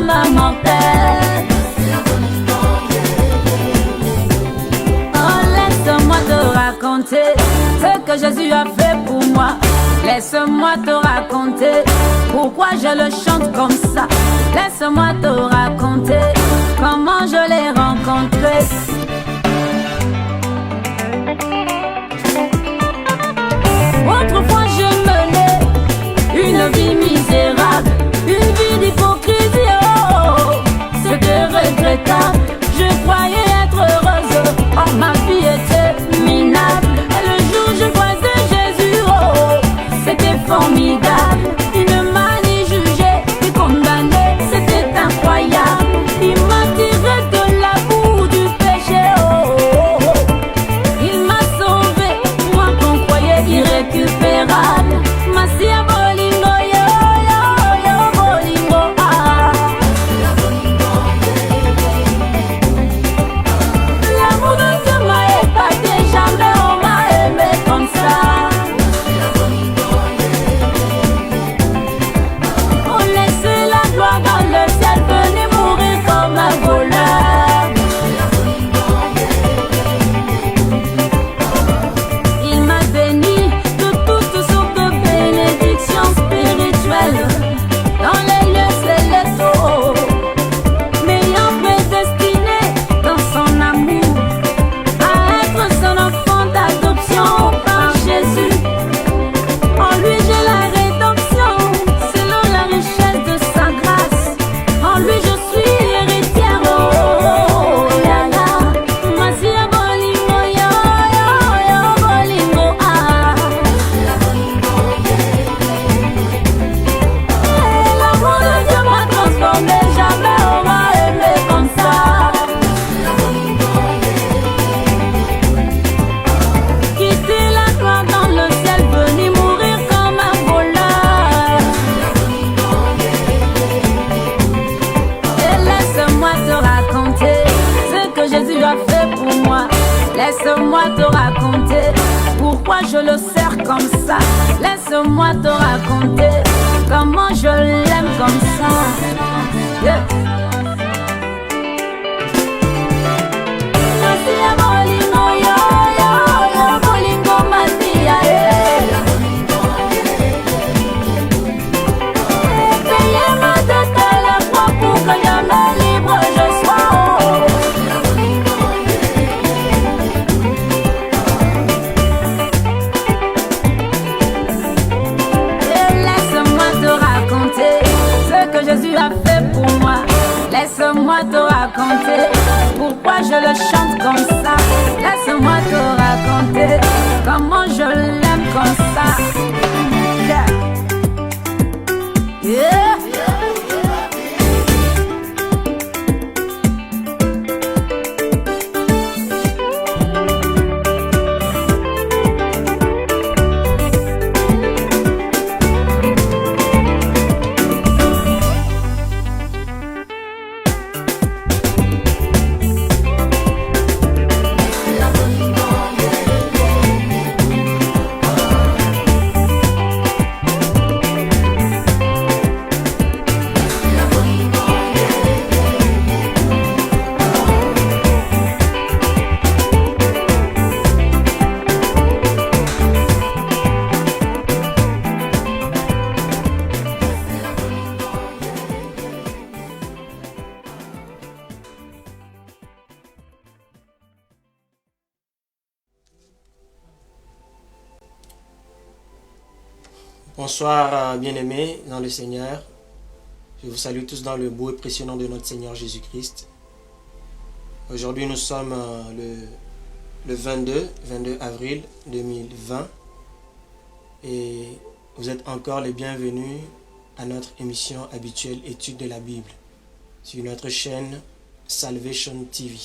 comme un mortel. Oh, laisse-moi te raconter ce que Jésus a fait pour moi. Laisse-moi te raconter pourquoi je le chante comme ça. Laisse-moi te raconter comment je l'ai rencontré. Autrefois je menais une vie misérable, une vie d'hypocrisie, oh, c'était regrettable. Je croyais être heureuse, or ma vie était minable. Et le jour où je croisais Jésus, oh, c'était formidable. Il ne m'a ni jugé, ni condamné, c'était incroyable. Il m'a tiré de la boue du péché, oh, oh, oh. Il m'a sauvé, moi qu'on croyait irrécupérable. Masia bolingo, yo, yo, yo, bolingo, ah. L'amour de Dieu m'a épaté, jamais on m'a aimé comme ça. On laissait la gloire dans le ciel, venez mourir comme un voleur. Il m'a béni de toutes sortes de bénédictions spirituelles dans les lieux célestes, oh, m'ayant prédestiné dans son amour à être son enfant d'adoption par Jésus. En lui j'ai la rédemption selon la richesse de sa grâce. En lui je suis héritière, oh, la la. Masia bolingo, yo, yo, yo, bolingo, ah. Et l'amour de Dieu m'a transformé, jamais on m'a aimé comme ça. Quitter la gloire dans le ciel, venir mourir comme un voleur. Et laisse-moi te raconter ce que Jésus a fait pour moi. Laisse-moi te raconter pourquoi je le sers comme ça. Laisse-moi te raconter comment je l'aime comme ça. Yeah. Masia bolingo, yo, yo, yo, bolingo, masia, yeah. Payez-moi de telle fois pour que jamais libre je sois, oh. Et laisse-moi te raconter ce que Jésus a fait pour moi. Laisse-moi te raconter pourquoi je le chante comme ça. Laisse-moi te raconter comment je l'aime comme ça. Yeah. Yeah. Bonsoir bien-aimés dans le Seigneur. Je vous salue tous dans le beau et précieux nom de notre Seigneur Jésus-Christ. Aujourd'hui nous sommes le 22 avril 2020 et vous êtes encore les bienvenus à notre émission habituelle Étude de la Bible sur notre chaîne Salvation TV.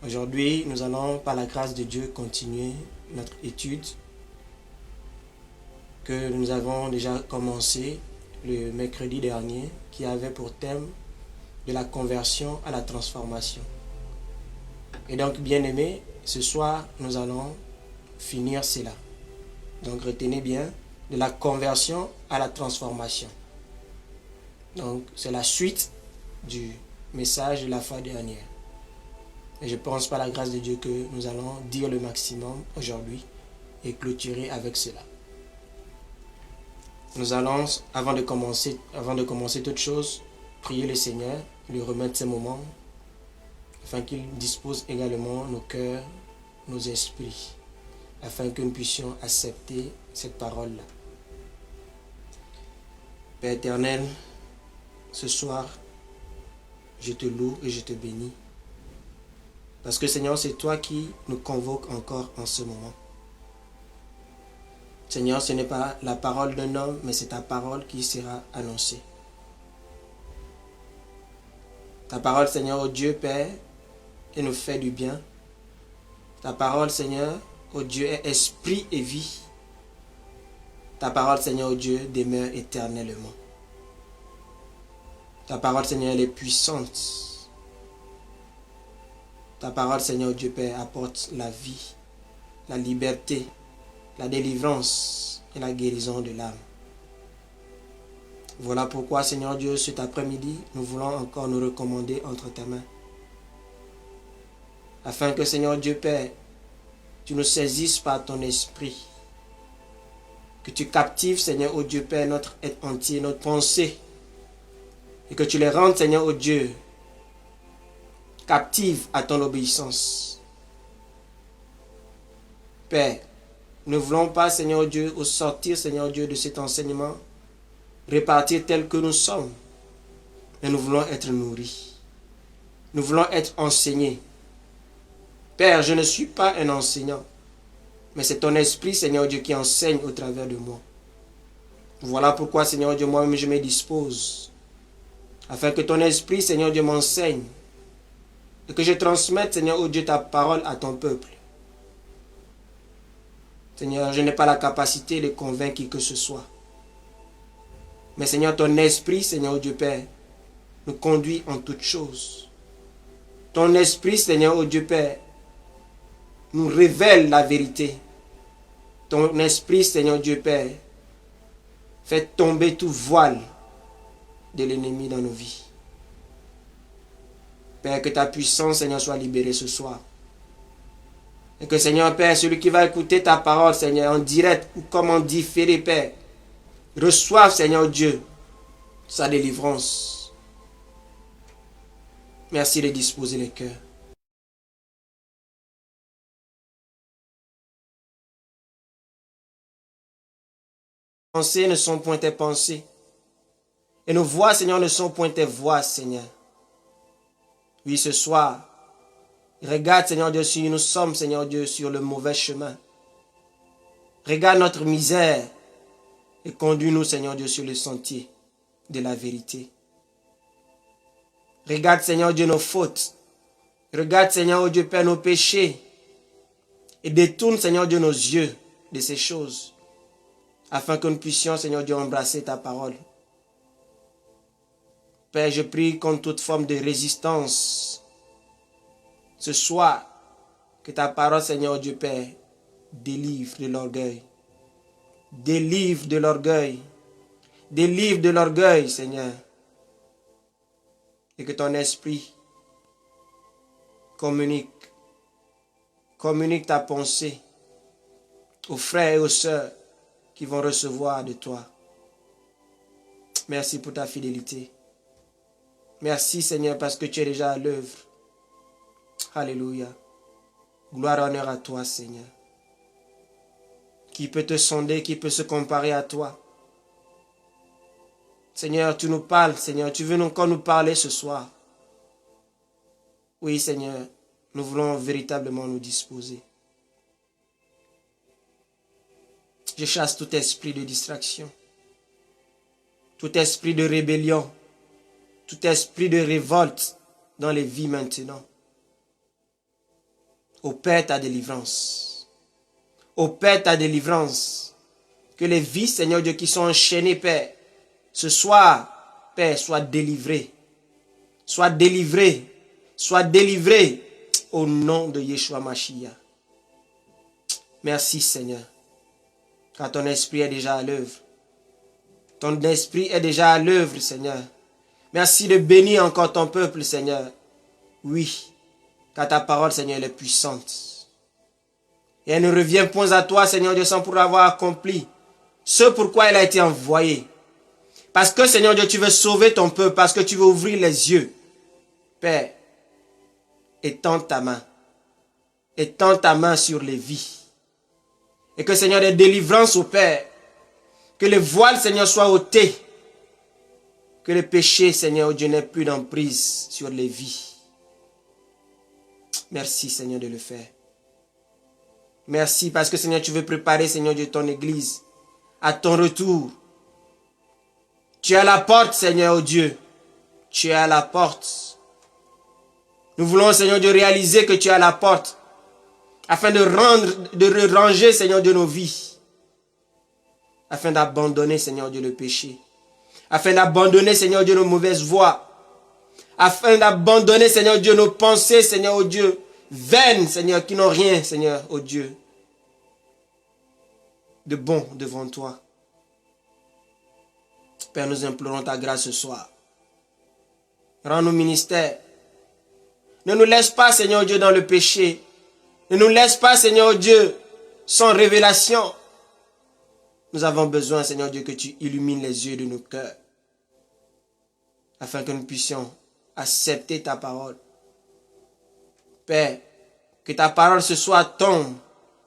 Aujourd'hui nous allons par la grâce de Dieu continuer notre étude que nous avons déjà commencé le mercredi dernier, qui avait pour thème de la conversion à la transformation. Et donc, bien-aimés, ce soir, nous allons finir cela. Donc, retenez bien, de la conversion à la transformation. Donc, c'est la suite du message de la fois dernière. Et je pense par la grâce de Dieu que nous allons dire le maximum aujourd'hui et clôturer avec cela. Nous allons, avant de commencer toute chose, prier le Seigneur, lui remettre ces moments, afin qu'il dispose également nos cœurs, nos esprits, afin que nous puissions accepter cette parole-là. Père éternel, ce soir, je te loue et je te bénis. Parce que Seigneur, c'est toi qui nous convoques encore en ce moment. Seigneur, ce n'est pas la parole d'un homme, mais c'est ta parole qui sera annoncée. Ta parole, Seigneur, ô Dieu Père, et nous fait du bien. Ta parole, Seigneur, ô Dieu, est esprit et vie. Ta parole, Seigneur, ô Dieu, demeure éternellement. Ta parole, Seigneur, elle est puissante. Ta parole, Seigneur, ô Dieu Père, apporte la vie, la liberté, la délivrance et la guérison de l'âme. Voilà pourquoi, Seigneur Dieu, cet après-midi, nous voulons encore nous recommander entre tes mains. Afin que, Seigneur Dieu Père, tu nous saisisses par ton esprit. Que tu captives, Seigneur, ô Dieu Père, notre être entier, notre pensée. Et que tu les rendes, Seigneur, ô Dieu, captives à ton obéissance. Père, nous ne voulons pas, Seigneur Dieu, au sortir, Seigneur Dieu, de cet enseignement, repartir tel que nous sommes. Mais nous voulons être nourris. Nous voulons être enseignés. Père, je ne suis pas un enseignant, mais c'est ton esprit, Seigneur Dieu, qui enseigne au travers de moi. Voilà pourquoi, Seigneur Dieu, moi-même je me dispose, afin que ton esprit, Seigneur Dieu, m'enseigne, et que je transmette, Seigneur oh Dieu, ta parole à ton peuple. Seigneur, je n'ai pas la capacité de convaincre qui que ce soit. Mais Seigneur, ton esprit, Seigneur oh Dieu Père, nous conduit en toutes choses. Ton esprit, Seigneur oh Dieu Père, nous révèle la vérité. Ton esprit, Seigneur Dieu Père, fait tomber tout voile de l'ennemi dans nos vies. Père, que ta puissance, Seigneur, soit libérée ce soir. Et que, Seigneur Père, celui qui va écouter ta parole, Seigneur, en direct ou comme en différé, Père, reçoive, Seigneur Dieu, sa délivrance. Merci de disposer les cœurs. Nos pensées ne sont point tes pensées. Et nos voix, Seigneur, ne sont point tes voix, Seigneur. Oui, ce soir, regarde, Seigneur Dieu, si nous sommes, Seigneur Dieu, sur le mauvais chemin. Regarde notre misère et conduis-nous, Seigneur Dieu, sur le sentier de la vérité. Regarde, Seigneur Dieu, nos fautes. Regarde, Seigneur oh Dieu, Père, nos péchés. Et détourne, Seigneur Dieu, nos yeux de ces choses. Afin que nous puissions, Seigneur Dieu, embrasser ta parole. Père, je prie contre toute forme de résistance. Ce soir, que ta parole, Seigneur Dieu Père, délivre de l'orgueil. Délivre de l'orgueil. Délivre de l'orgueil, Seigneur. Et que ton esprit communique ta pensée aux frères et aux sœurs qui vont recevoir de toi. Merci pour ta fidélité. Merci, Seigneur, parce que tu es déjà à l'œuvre. Alléluia. Gloire et honneur à toi, Seigneur. Qui peut te sonder, qui peut se comparer à toi? Seigneur, tu nous parles, Seigneur. Tu veux encore nous parler ce soir. Oui, Seigneur, nous voulons véritablement nous disposer. Je chasse tout esprit de distraction, tout esprit de rébellion, tout esprit de révolte dans les vies maintenant. Ô Père, ta délivrance. Ô Père, ta délivrance. Que les vies, Seigneur Dieu, qui sont enchaînées, Père, ce soir, Père, soient délivrées. Soient délivrées. Soient délivrées au nom de Yeshua Mashiach. Merci, Seigneur. Car ton esprit est déjà à l'œuvre. Ton esprit est déjà à l'œuvre, Seigneur. Merci de bénir encore ton peuple, Seigneur. Oui, car ta parole, Seigneur, elle est puissante. Et elle ne revient point à toi, Seigneur Dieu, sans pour avoir accompli ce pourquoi elle a été envoyée. Parce que, Seigneur Dieu, tu veux sauver ton peuple, parce que tu veux ouvrir les yeux. Père, étends ta main. Étends ta main sur les vies. Et que, Seigneur, des délivrances au Père. Que le voile, Seigneur, soit ôté. Que le péché, Seigneur, Dieu, n'ait plus d'emprise sur les vies. Merci, Seigneur, de le faire. Merci parce que, Seigneur, tu veux préparer, Seigneur Dieu, ton église à ton retour. Tu es à la porte, Seigneur, oh Dieu. Tu es à la porte. Nous voulons, Seigneur Dieu, réaliser que tu es à la porte afin de ranger, Seigneur Dieu, nos vies. Afin d'abandonner, Seigneur Dieu, le péché. Afin d'abandonner, Seigneur Dieu, nos mauvaises voies. Afin d'abandonner, Seigneur Dieu, nos pensées, Seigneur, oh Dieu, vaines, Seigneur, qui n'ont rien, Seigneur, oh Dieu, de bon devant toi. Père, nous implorons ta grâce ce soir. Rends nos ministères. Ne nous laisse pas, Seigneur Dieu, dans le péché. Ne nous laisse pas, Seigneur Dieu, sans révélation. Nous avons besoin, Seigneur Dieu, que tu illumines les yeux de nos cœurs, afin que nous puissions accepter ta parole. Père, que ta parole ce soir tombe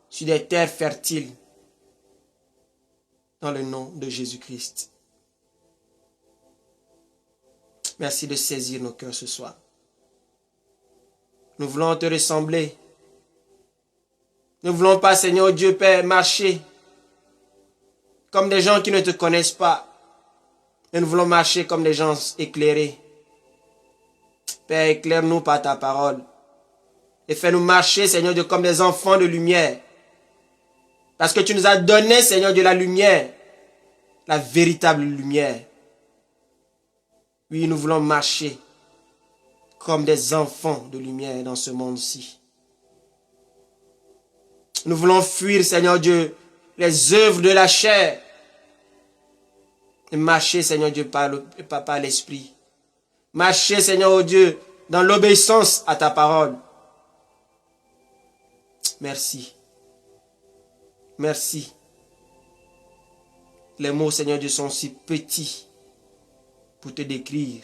sur des terres fertiles, dans le nom de Jésus-Christ. Merci de saisir nos cœurs ce soir. Nous voulons te ressembler. Nous ne voulons pas, Seigneur Dieu, Père, marcher comme des gens qui ne te connaissent pas. Mais nous voulons marcher comme des gens éclairés. Père, éclaire-nous par ta parole. Et fais-nous marcher, Seigneur Dieu, comme des enfants de lumière. Parce que tu nous as donné, Seigneur Dieu, la lumière. La véritable lumière. Oui, nous voulons marcher comme des enfants de lumière dans ce monde-ci. Nous voulons fuir, Seigneur Dieu, les œuvres de la chair. Et marcher, Seigneur Dieu, par l'Esprit. Marcher, Seigneur oh Dieu, dans l'obéissance à ta parole. Merci. Merci. Les mots, Seigneur Dieu, sont si petits pour te décrire.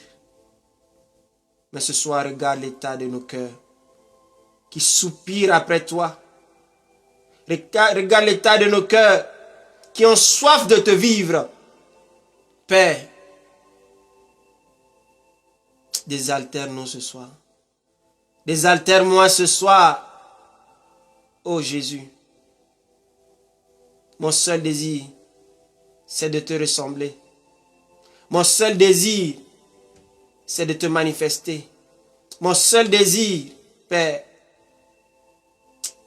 Mais ce soir, regarde l'état de nos cœurs qui soupirent après toi. Regarde l'état de nos cœurs qui ont soif de te vivre. Père, désaltère-nous ce soir. Désaltère-moi ce soir. Oh Jésus, mon seul désir, c'est de te ressembler. Mon seul désir, c'est de te manifester. Mon seul désir, Père,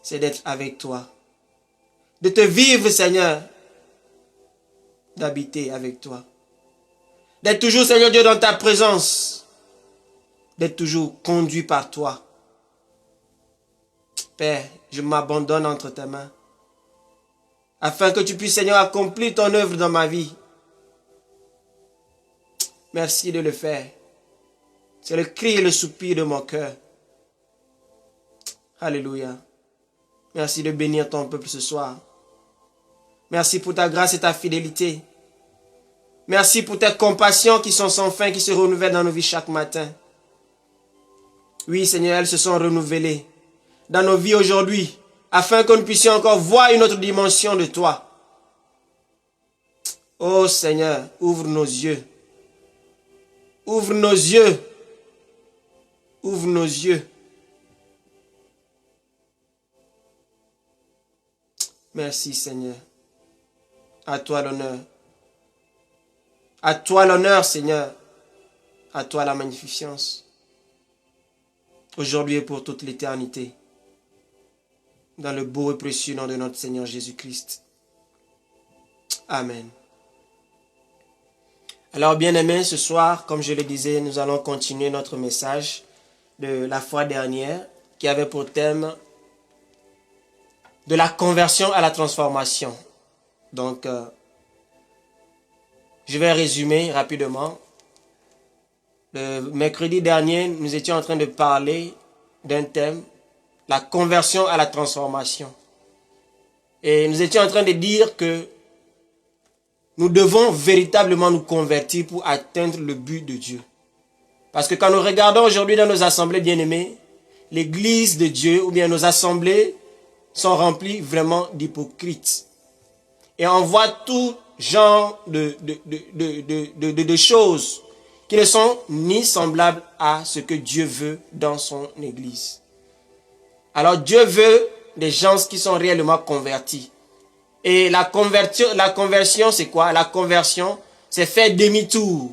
c'est d'être avec toi. De te vivre, Seigneur. D'habiter avec toi. D'être toujours, Seigneur Dieu, dans ta présence. D'être toujours conduit par toi. Père, je m'abandonne entre tes mains. Afin que tu puisses, Seigneur, accomplir ton œuvre dans ma vie. Merci de le faire. C'est le cri et le soupir de mon cœur. Alléluia. Merci de bénir ton peuple ce soir. Merci pour ta grâce et ta fidélité. Merci pour tes compassions qui sont sans fin, qui se renouvellent dans nos vies chaque matin. Oui, Seigneur, elles se sont renouvelées dans nos vies aujourd'hui, afin que nous puissions encore voir une autre dimension de toi. Oh Seigneur, ouvre nos yeux. Ouvre nos yeux. Ouvre nos yeux. Merci Seigneur. À toi l'honneur. À toi l'honneur Seigneur. À toi la magnificence. Aujourd'hui et pour toute l'éternité. Dans le beau et précieux nom de notre Seigneur Jésus-Christ. Amen. Alors bien-aimés, ce soir, comme je le disais, nous allons continuer notre message de la fois dernière qui avait pour thème de la conversion à la transformation. Donc, je vais résumer rapidement. Le mercredi dernier, nous étions en train de parler d'un thème, la conversion à la transformation. Et nous étions en train de dire que nous devons véritablement nous convertir pour atteindre le but de Dieu. Parce que quand nous regardons aujourd'hui dans nos assemblées bien-aimées, l'église de Dieu ou bien nos assemblées sont remplies vraiment d'hypocrites. Et on voit tout genre de choses qui ne sont ni semblables à ce que Dieu veut dans son église. Alors Dieu veut des gens qui sont réellement convertis. Et la conversion, c'est quoi? La conversion, c'est faire demi-tour.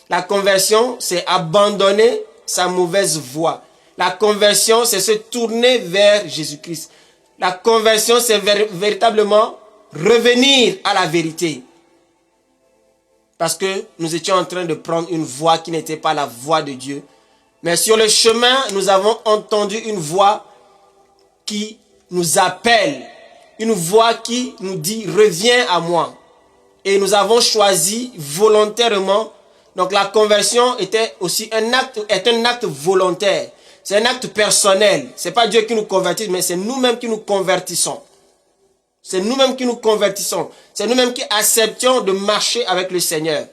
La conversion, c'est abandonner sa mauvaise voie. La conversion, c'est se tourner vers Jésus-Christ. La conversion, c'est véritablement revenir à la vérité. Parce que nous étions en train de prendre une voie qui n'était pas la voie de Dieu. Mais sur le chemin, nous avons entendu une voix qui nous appelle. Une voix qui nous dit, reviens à moi. Et nous avons choisi volontairement. Donc la conversion était aussi un acte volontaire. C'est un acte personnel. C'est pas Dieu qui nous convertit, mais c'est nous-mêmes qui nous convertissons. C'est nous-mêmes qui nous convertissons. C'est nous-mêmes qui acceptons de marcher avec le Seigneur.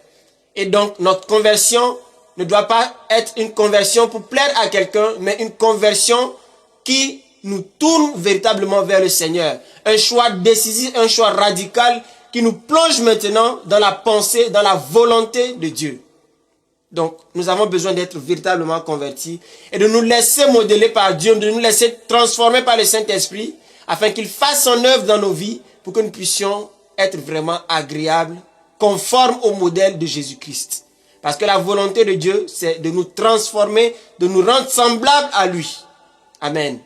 Et donc notre conversion ne doit pas être une conversion pour plaire à quelqu'un, mais une conversion qui nous tourne véritablement vers le Seigneur. Un choix décisif, un choix radical qui nous plonge maintenant dans la pensée, dans la volonté de Dieu. Donc, nous avons besoin d'être véritablement convertis et de nous laisser modeler par Dieu, de nous laisser transformer par le Saint-Esprit afin qu'il fasse son œuvre dans nos vies pour que nous puissions être vraiment agréables, conformes au modèle de Jésus-Christ. Parce que la volonté de Dieu, c'est de nous transformer, de nous rendre semblables à lui. Amen.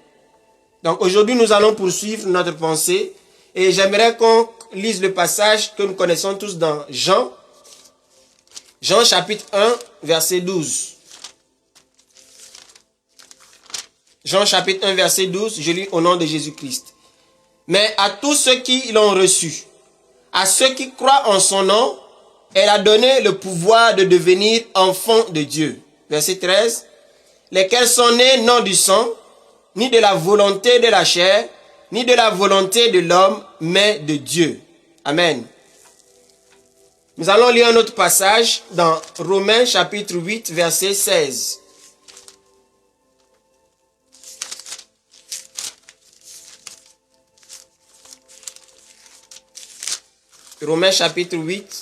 Donc, aujourd'hui, nous allons poursuivre notre pensée et j'aimerais qu'on lise le passage que nous connaissons tous dans Jean. Jean chapitre 1, verset 12. Jean chapitre 1, verset 12, je lis au nom de Jésus-Christ. Mais à tous ceux qui l'ont reçu, à ceux qui croient en son nom, elle a donné le pouvoir de devenir enfants de Dieu. Verset 13. Lesquels sont nés non du sang, ni de la volonté de la chair, ni de la volonté de l'homme, mais de Dieu. Amen. Nous allons lire un autre passage dans Romains chapitre 8, verset 16. Romains chapitre 8,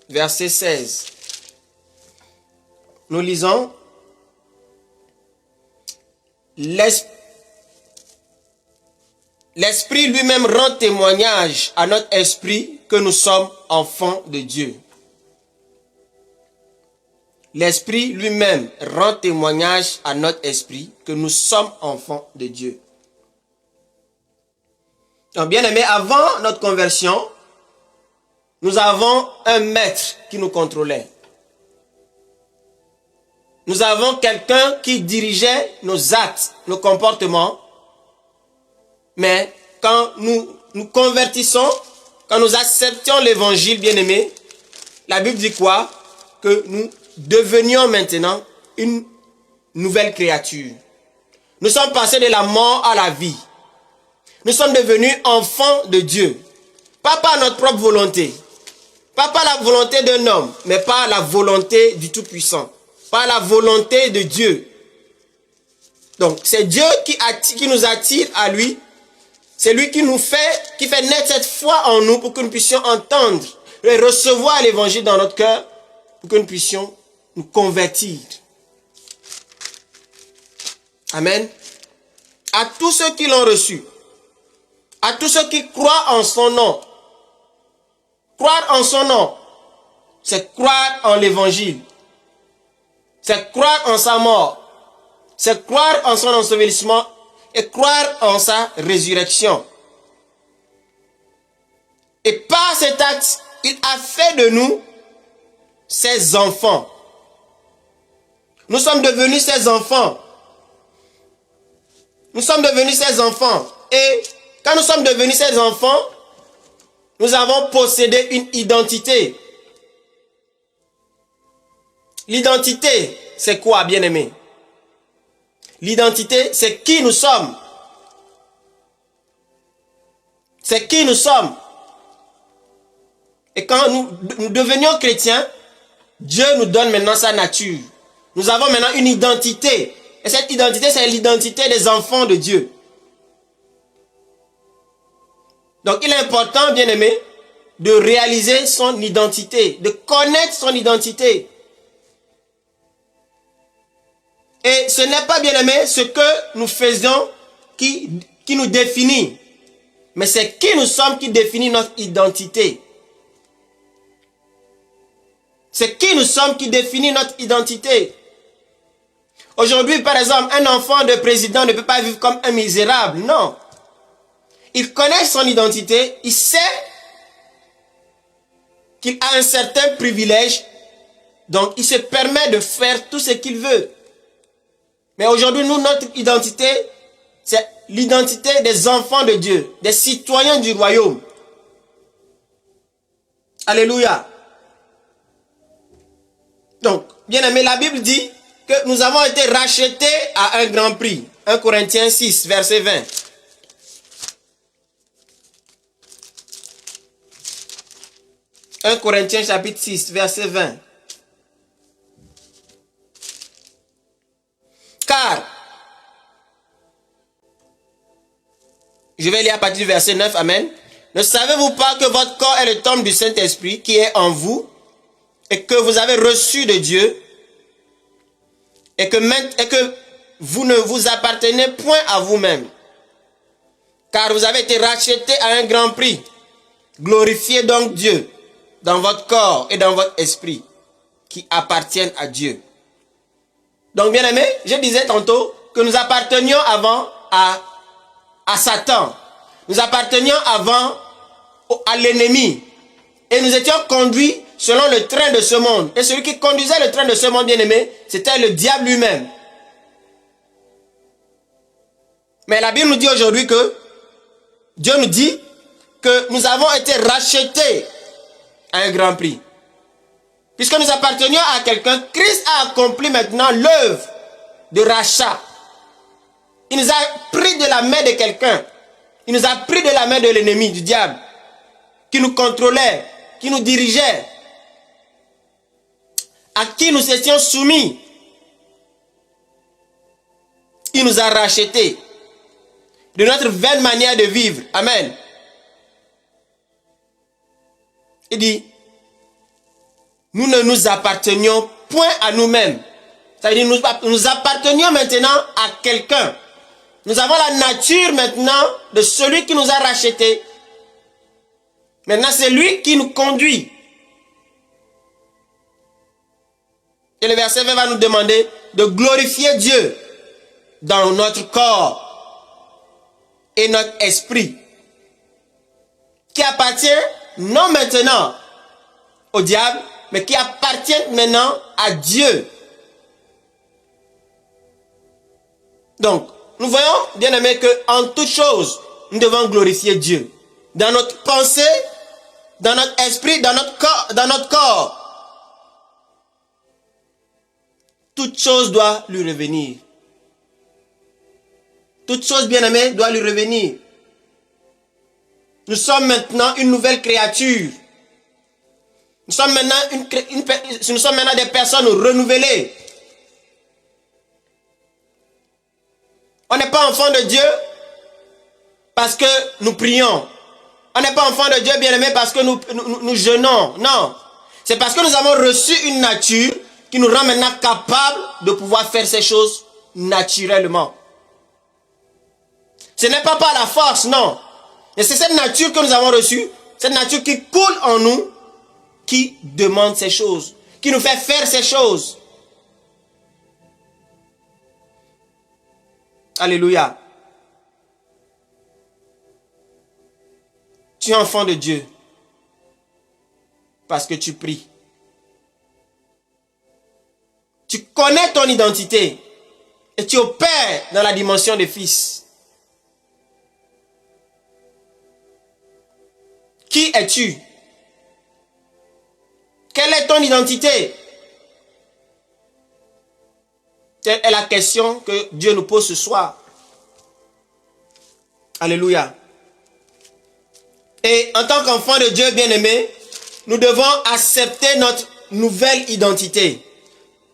verset 16. Nous lisons: L'Esprit lui-même rend témoignage à notre esprit que nous sommes enfants de Dieu. L'Esprit lui-même rend témoignage à notre esprit que nous sommes enfants de Dieu. Donc, bien aimé, avant notre conversion, nous avons un maître qui nous contrôlait. Nous avons quelqu'un qui dirigeait nos actes, nos comportements. Mais quand nous nous convertissons, quand nous acceptons l'évangile, bien-aimé, la Bible dit quoi? Que nous devenions maintenant une nouvelle créature. Nous sommes passés de la mort à la vie. Nous sommes devenus enfants de Dieu. Pas par notre propre volonté. Pas par la volonté d'un homme, mais par la volonté du Tout-Puissant. Par la volonté de Dieu. Donc, c'est Dieu qui nous attire à lui. C'est lui qui fait naître cette foi en nous pour que nous puissions entendre et recevoir l'évangile dans notre cœur, pour que nous puissions nous convertir. Amen. À tous ceux qui l'ont reçu, à tous ceux qui croient en son nom. Croire en son nom, c'est croire en l'évangile. C'est croire en sa mort. C'est croire en son ensevelissement et croire en sa résurrection. Et par cet acte, il a fait de nous ses enfants. Nous sommes devenus ses enfants. Nous sommes devenus ses enfants. Et quand nous sommes devenus ses enfants, nous avons possédé une identité. L'identité, c'est quoi, bien-aimé? L'identité, c'est qui nous sommes. C'est qui nous sommes. Et quand nous devenions chrétiens, Dieu nous donne maintenant sa nature. Nous avons maintenant une identité. Et cette identité, c'est l'identité des enfants de Dieu. Donc, il est important, bien-aimé, de réaliser son identité, de connaître son identité. Et ce n'est pas, bien-aimé, ce que nous faisons qui nous définit. Mais c'est qui nous sommes qui définit notre identité. C'est qui nous sommes qui définit notre identité. Aujourd'hui, par exemple, un enfant de président ne peut pas vivre comme un misérable. Non. Il connaît son identité. Il sait qu'il a un certain privilège. Donc, il se permet de faire tout ce qu'il veut. Mais aujourd'hui, nous, notre identité, c'est l'identité des enfants de Dieu, des citoyens du royaume. Alléluia. Donc, bien aimé, la Bible dit que nous avons été rachetés à un grand prix. 1 Corinthiens 6, verset 20. « 1 Corinthiens chapitre 6, verset 20. Car, je vais lire à partir du verset 9, amen. Ne savez-vous pas que votre corps est le temple du Saint-Esprit qui est en vous et que vous avez reçu de Dieu et que vous ne vous appartenez point à vous-même, car vous avez été rachetés à un grand prix. Glorifiez donc Dieu dans votre corps et dans votre esprit qui appartiennent à Dieu. » Donc, bien aimé, je disais tantôt que nous appartenions avant à Satan. Nous appartenions avant à l'ennemi. Et nous étions conduits selon le train de ce monde. Et celui qui conduisait le train de ce monde, bien aimé, c'était le diable lui-même. Mais la Bible nous dit aujourd'hui que Dieu nous dit que nous avons été rachetés à un grand prix. Puisque nous appartenions à quelqu'un, Christ a accompli maintenant l'œuvre de rachat. Il nous a pris de la main de quelqu'un. Il nous a pris de la main de l'ennemi, du diable, qui nous contrôlait, qui nous dirigeait, à qui nous étions soumis. Il nous a rachetés de notre vaine manière de vivre. Amen. Il dit, nous ne nous appartenions point à nous-mêmes. C'est-à-dire, nous appartenions maintenant à quelqu'un. Nous avons la nature maintenant de celui qui nous a rachetés. Maintenant, c'est lui qui nous conduit. Et le verset 20 va nous demander de glorifier Dieu dans notre corps et notre esprit, qui appartient non maintenant au diable, mais qui appartient maintenant à Dieu. Donc, nous voyons, bien aimé, qu'en toute chose, nous devons glorifier Dieu. Dans notre pensée, dans notre esprit, dans notre corps. Toute chose doit lui revenir. Toute chose, bien aimé, doit lui revenir. Nous sommes maintenant une nouvelle créature. Nous sommes maintenant des personnes renouvelées. On n'est pas enfant de Dieu parce que nous prions. On n'est pas enfant de Dieu, bien-aimé, parce que nous jeûnons. Non. C'est parce que nous avons reçu une nature qui nous rend maintenant capables de pouvoir faire ces choses naturellement. Ce n'est pas par la force, non. Et c'est cette nature que nous avons reçue, cette nature qui coule en nous, qui demande ces choses, qui nous fait faire ces choses. Alléluia. Tu es enfant de Dieu parce que tu pries. Tu connais ton identité et tu opères dans la dimension des fils. Qui es-tu? Quelle est ton identité? Telle est la question que Dieu nous pose ce soir. Alléluia. Et en tant qu'enfant de Dieu bien-aimé, nous devons accepter notre nouvelle identité.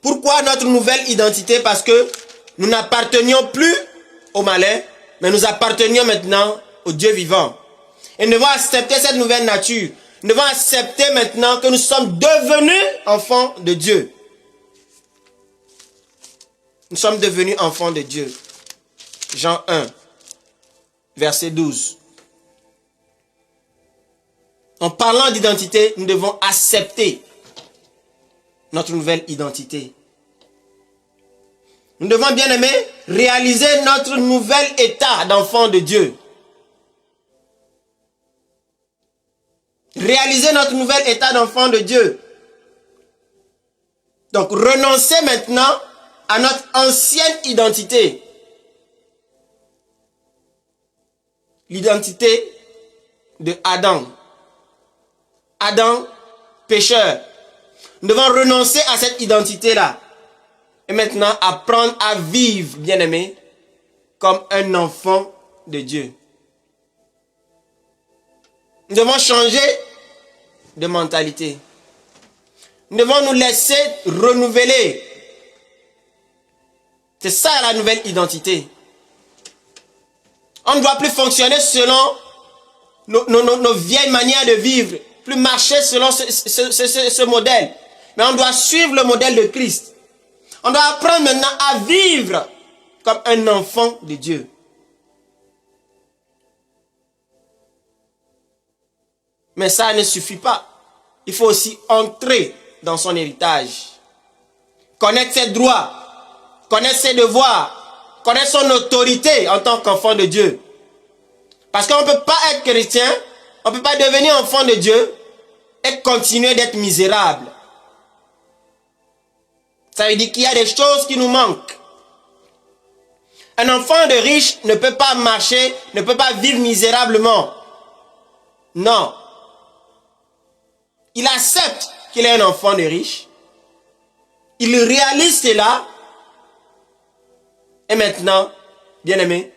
Pourquoi notre nouvelle identité? Parce que nous n'appartenions plus au malin, mais nous appartenions maintenant au Dieu vivant. Et nous devons accepter cette nouvelle nature. Nous devons accepter maintenant que nous sommes devenus enfants de Dieu. Nous sommes devenus enfants de Dieu. Jean 1, verset 12. En parlant d'identité, nous devons accepter notre nouvelle identité. Nous devons, bien aimés, réaliser notre nouvel état d'enfant de Dieu. Réaliser notre nouvel état d'enfant de Dieu. Donc, renoncer maintenant à notre ancienne identité. L'identité de Adam. Adam, pécheur. Nous devons renoncer à cette identité-là. Et maintenant, apprendre à vivre, bien-aimé, comme un enfant de Dieu. Nous devons changer de mentalité. Nous devons nous laisser renouveler. C'est ça la nouvelle identité. On ne doit plus fonctionner selon nos vieilles manières de vivre, plus marcher selon ce modèle. Mais on doit suivre le modèle de Christ. On doit apprendre maintenant à vivre comme un enfant de Dieu. Mais ça ne suffit pas. Il faut aussi entrer dans son héritage. Connaître ses droits, connaître ses devoirs, connaître son autorité en tant qu'enfant de Dieu. Parce qu'on ne peut pas être chrétien, on ne peut pas devenir enfant de Dieu et continuer d'être misérable. Ça veut dire qu'il y a des choses qui nous manquent. Un enfant de riche ne peut pas marcher, ne peut pas vivre misérablement. Non. Il accepte qu'il est un enfant de riche. Il réalise cela. Et maintenant, bien aimé,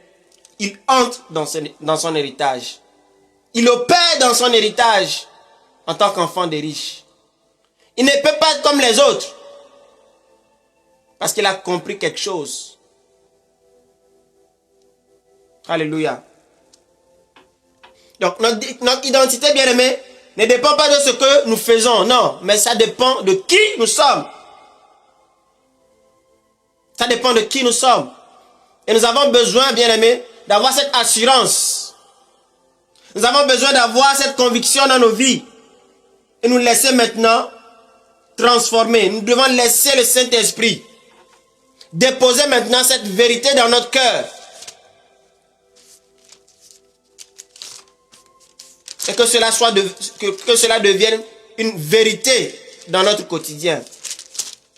il entre dans son héritage. Il opère dans son héritage en tant qu'enfant des riches. Il ne peut pas être comme les autres. Parce qu'il a compris quelque chose. Alléluia. Donc notre identité, bien aimé, ne dépend pas de ce que nous faisons. Non, mais ça dépend de qui nous sommes. Ça dépend de qui nous sommes. Et nous avons besoin, bien aimé, d'avoir cette assurance. Nous avons besoin d'avoir cette conviction dans nos vies. Et nous laisser maintenant transformer. Nous devons laisser le Saint-Esprit déposer maintenant cette vérité dans notre cœur. Et que cela devienne une vérité dans notre quotidien.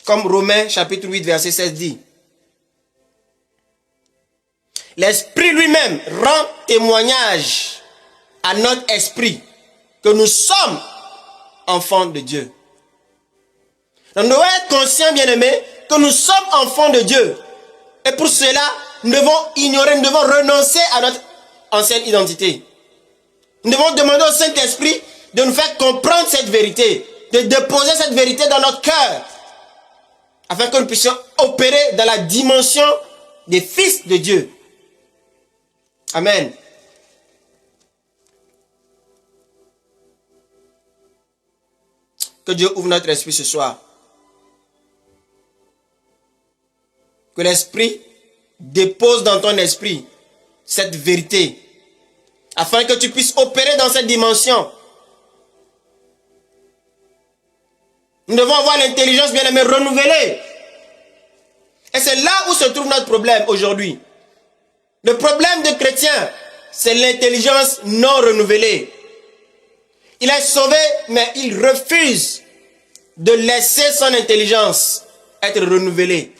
Comme Romains chapitre 8 verset 16 dit. L'Esprit lui-même rend témoignage à notre esprit que nous sommes enfants de Dieu. Donc nous devons être conscients, bien-aimés, que nous sommes enfants de Dieu. Et pour cela, nous devons ignorer, nous devons renoncer à notre ancienne identité. Nous devons demander au Saint-Esprit de nous faire comprendre cette vérité, de déposer cette vérité dans notre cœur, afin que nous puissions opérer dans la dimension des fils de Dieu. Amen. Que Dieu ouvre notre esprit ce soir. Que l'Esprit dépose dans ton esprit cette vérité, afin que tu puisses opérer dans cette dimension. Nous devons avoir l'intelligence, bien aimée, renouvelée. Et c'est là où se trouve notre problème aujourd'hui. Le problème des chrétiens, c'est l'intelligence non renouvelée. Il est sauvé, mais il refuse de laisser son intelligence être renouvelée.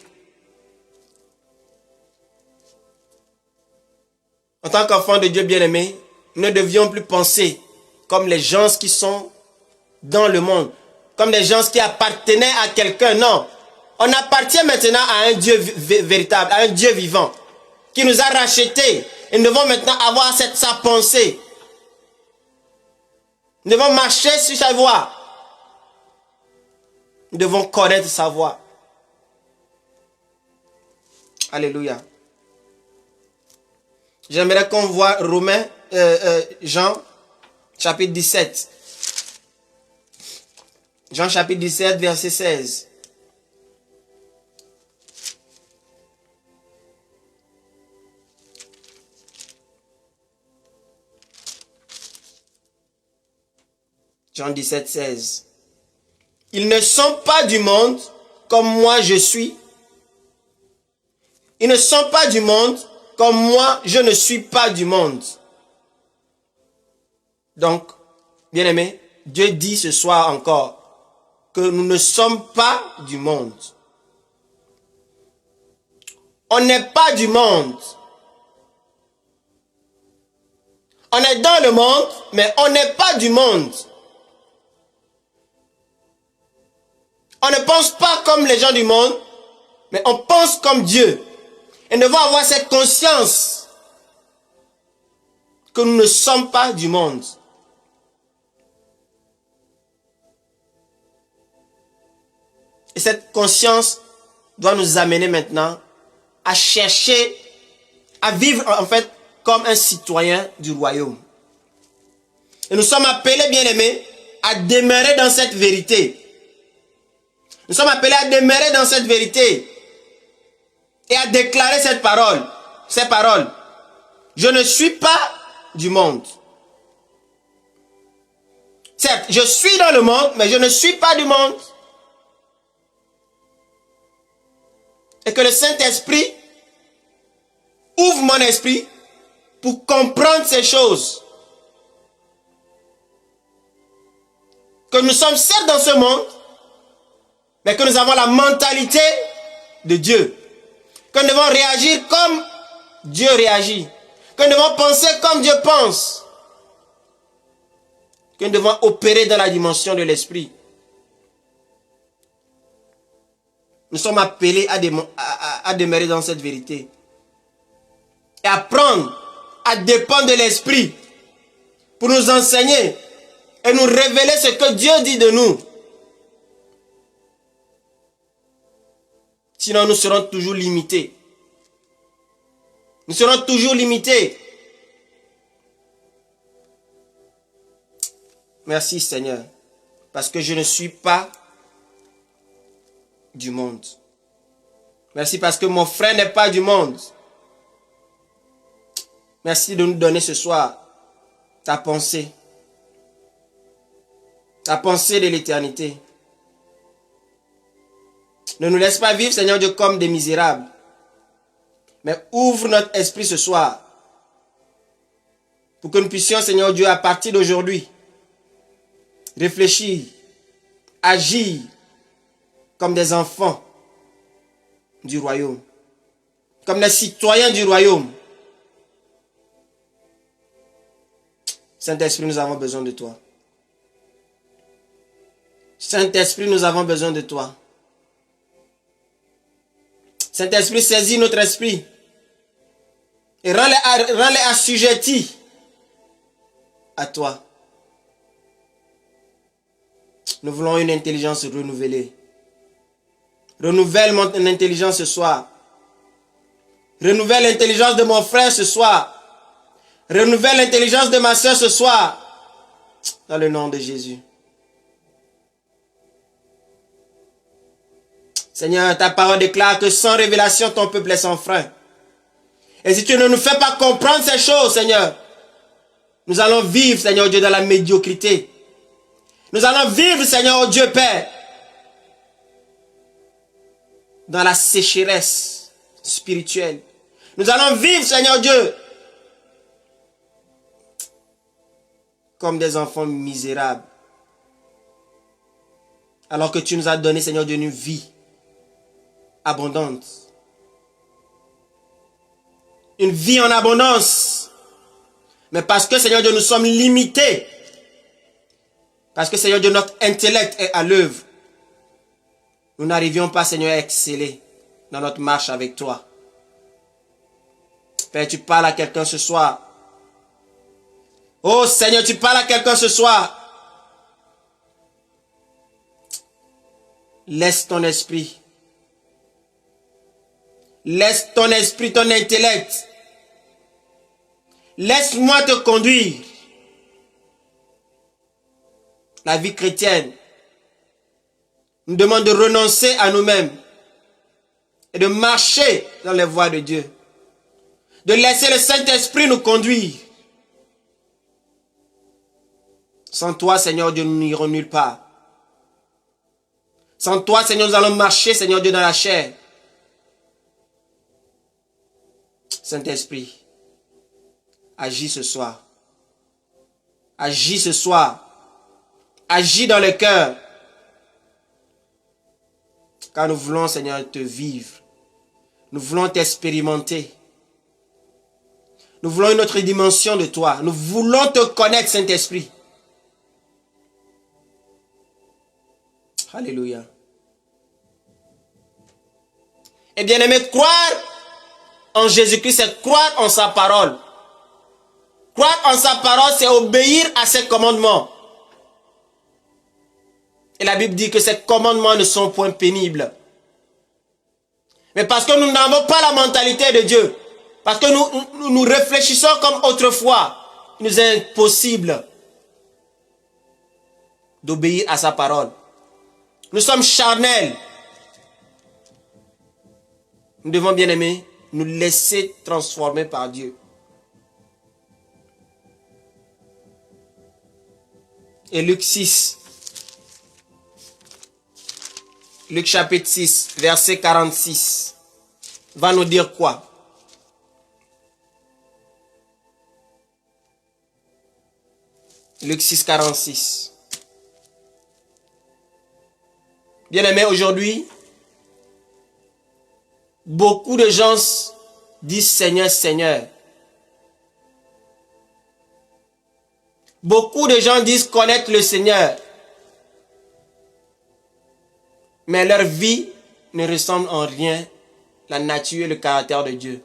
En tant qu'enfants de Dieu bien-aimés, nous ne devions plus penser comme les gens qui sont dans le monde, comme les gens qui appartenaient à quelqu'un. Non, On appartient maintenant à un Dieu véritable, à un Dieu vivant, qui nous a rachetés. Et nous devons maintenant avoir sa pensée. Nous devons marcher sur sa voie. Nous devons connaître sa voie. Alléluia. J'aimerais qu'on voit Jean chapitre 17. Jean chapitre 17, verset 16. Jean 17, 16. Ils ne sont pas du monde comme moi je suis. Ils ne sont pas du monde comme moi je ne suis pas du monde. Donc, bien-aimés, Dieu dit ce soir encore que nous ne sommes pas du monde. On n'est pas du monde. On est dans le monde, mais on n'est pas du monde. On ne pense pas comme les gens du monde, mais on pense comme Dieu. Et nous devons avoir cette conscience que nous ne sommes pas du monde. Et cette conscience doit nous amener maintenant à chercher, à vivre en fait comme un citoyen du royaume. Et nous sommes appelés, bien-aimés, à demeurer dans cette vérité. Nous sommes appelés à demeurer dans cette vérité et à déclarer cette parole, ces paroles. Je ne suis pas du monde. Certes, je suis dans le monde, mais je ne suis pas du monde. Et que le Saint-Esprit ouvre mon esprit pour comprendre ces choses. Que nous sommes certes dans ce monde, mais que nous avons la mentalité de Dieu. Que nous devons réagir comme Dieu réagit. Que nous devons penser comme Dieu pense. Que nous devons opérer dans la dimension de l'esprit. Nous sommes appelés à demeurer dans cette vérité. Et apprendre à dépendre de l'esprit pour nous enseigner et nous révéler ce que Dieu dit de nous. Sinon, nous serons toujours limités. Nous serons toujours limités. Merci Seigneur, parce que je ne suis pas du monde. Merci parce que mon frère n'est pas du monde. Merci de nous donner ce soir ta pensée. Ta pensée de l'éternité. Ne nous laisse pas vivre, Seigneur Dieu, comme des misérables. Mais ouvre notre esprit ce soir. Pour que nous puissions, Seigneur Dieu, à partir d'aujourd'hui, réfléchir, agir comme des enfants du royaume. Comme des citoyens du royaume. Saint-Esprit, nous avons besoin de toi. Saint-Esprit, nous avons besoin de toi. Saint-Esprit, saisis notre esprit et rends-les assujettis à toi. Nous voulons une intelligence renouvelée. Renouvelle mon intelligence ce soir. Renouvelle l'intelligence de mon frère ce soir. Renouvelle l'intelligence de ma soeur ce soir. Dans le nom de Jésus. Seigneur, ta parole déclare que sans révélation, ton peuple est sans frein. Et si tu ne nous fais pas comprendre ces choses, Seigneur, nous allons vivre, Seigneur Dieu, dans la médiocrité. Nous allons vivre, Seigneur Dieu Père, dans la sécheresse spirituelle. Nous allons vivre, Seigneur Dieu, comme des enfants misérables. Alors que tu nous as donné, Seigneur Dieu, une vie abondante. Une vie en abondance. Mais parce que, Seigneur Dieu, nous sommes limités. Parce que, Seigneur Dieu, notre intellect est à l'œuvre. nous n'arrivions pas, Seigneur, à exceller dans notre marche avec toi. Père, tu parles à quelqu'un ce soir. Oh Seigneur, tu parles à quelqu'un ce soir. Laisse ton esprit. Laisse ton esprit, ton intellect. Laisse-moi te conduire. La vie chrétienne nous demande de renoncer à nous-mêmes et de marcher dans les voies de Dieu. De laisser le Saint-Esprit nous conduire. Sans toi, Seigneur Dieu, nous n'irons nulle part. Sans toi, Seigneur, nous allons marcher, Seigneur Dieu, dans la chair. Saint-Esprit, agis ce soir. Agis ce soir. Agis dans le cœur. Car nous voulons, Seigneur, te vivre. Nous voulons t'expérimenter. Nous voulons une autre dimension de toi. Nous voulons te connaître, Saint-Esprit. Alléluia. Et bien aimé, croire en Jésus-Christ, c'est croire en sa parole. Croire en sa parole, c'est obéir à ses commandements. Et la Bible dit que ces commandements ne sont point pénibles. Mais parce que nous n'avons pas la mentalité de Dieu, parce que nous réfléchissons comme autrefois, il nous est impossible d'obéir à sa parole. Nous sommes charnels. Nous devons, bien aimer, nous laisser transformer par Dieu. Et Luc 6, Luc chapitre 6, verset 46, va nous dire quoi? Luc 6, 46. Bien-aimés, aujourd'hui, beaucoup de gens disent Seigneur, Seigneur. Beaucoup de gens disent connaître le Seigneur. Mais leur vie ne ressemble en rien à la nature et le caractère de Dieu.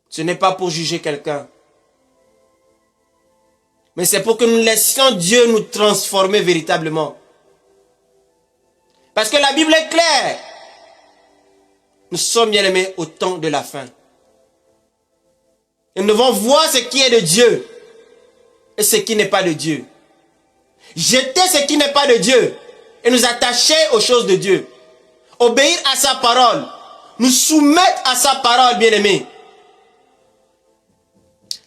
Ce n'est pas pour juger quelqu'un. Mais c'est pour que nous laissions Dieu nous transformer véritablement. Parce que la Bible est claire. Nous sommes bien aimés au temps de la fin. Et nous devons voir ce qui est de Dieu et ce qui n'est pas de Dieu. Jeter ce qui n'est pas de Dieu et nous attacher aux choses de Dieu. Obéir à sa parole. Nous soumettre à sa parole, bien aimés.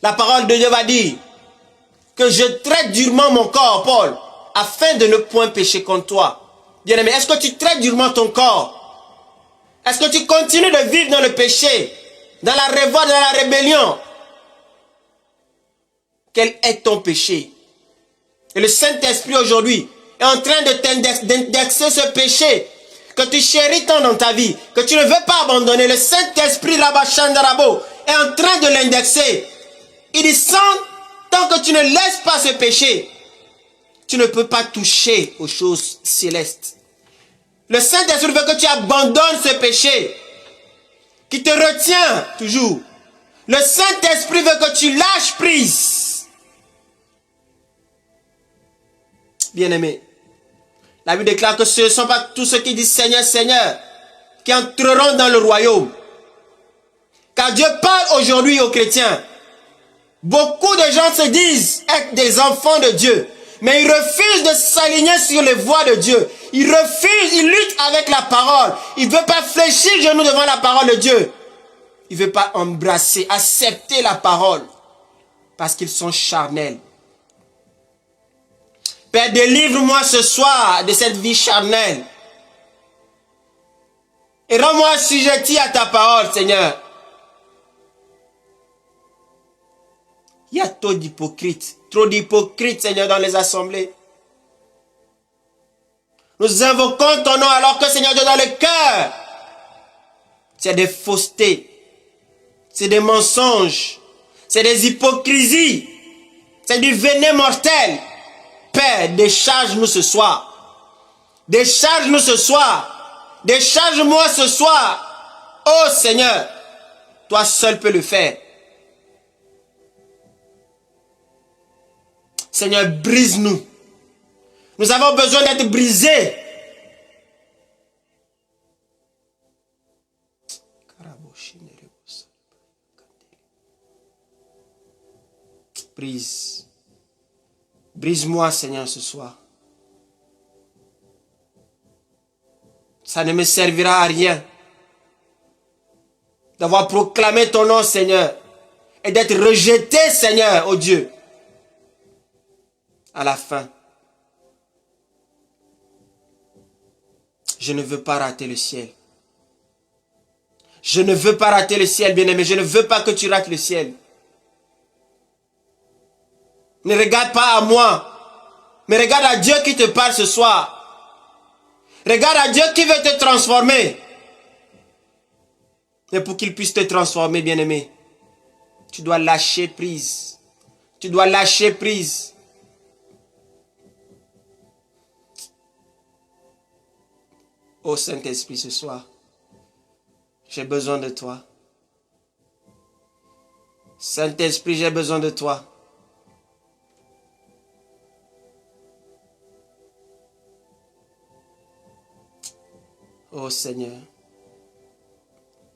La parole de Dieu va dire que je traite durement mon corps, Paul, afin de ne point pécher contre toi. Bien aimé, est-ce que tu traites durement ton corps? Est-ce que tu continues de vivre dans le péché, dans la révolte, dans la rébellion? Quel est ton péché? Et le Saint-Esprit aujourd'hui est en train de d'indexer ce péché que tu chéris tant dans ta vie, que tu ne veux pas abandonner. Le Saint-Esprit là-bas, Chandarabo, est en train de l'indexer. Il dit, tant que tu ne laisses pas ce péché, tu ne peux pas toucher aux choses célestes. Le Saint-Esprit veut que tu abandonnes ce péché qui te retient toujours. Le Saint-Esprit veut que tu lâches prise. Bien-aimé, la Bible déclare que ce ne sont pas tous ceux qui disent Seigneur, Seigneur, qui entreront dans le royaume. Car Dieu parle aujourd'hui aux chrétiens. Beaucoup de gens se disent être des enfants de Dieu, mais ils refusent de s'aligner sur les voies de Dieu. Ils refusent, ils luttent avec la parole. Ils ne veulent pas fléchir le genou devant la parole de Dieu. Ils ne veulent pas embrasser, accepter la parole, parce qu'ils sont charnels. Père, délivre-moi ce soir de cette vie charnelle. Et rends-moi assujetti à ta parole, Seigneur. Il y a trop d'hypocrites, Seigneur, dans les assemblées. Nous invoquons ton nom alors que, Seigneur Dieu, dans le cœur, c'est des faussetés, c'est des mensonges, c'est des hypocrisies, c'est du venin mortel. Père, décharge-nous ce soir. Décharge-nous ce soir. Décharge-moi ce soir. Oh Seigneur, toi seul peux le faire. Seigneur, brise-nous. Nous avons besoin d'être brisés. Brise. Brise-moi, Seigneur, ce soir. Ça ne me servira à rien d'avoir proclamé ton nom, Seigneur, et d'être rejeté, Seigneur, oh Dieu. À la fin, je ne veux pas rater le ciel. Je ne veux pas rater le ciel, bien-aimé. Je ne veux pas que tu rates le ciel. Ne regarde pas à moi, mais regarde à Dieu qui te parle ce soir. Regarde à Dieu qui veut te transformer. Mais pour qu'il puisse te transformer, bien-aimé, tu dois lâcher prise. Tu dois lâcher prise. Oh Saint-Esprit, ce soir, j'ai besoin de toi. Saint-Esprit, j'ai besoin de toi. Oh Seigneur,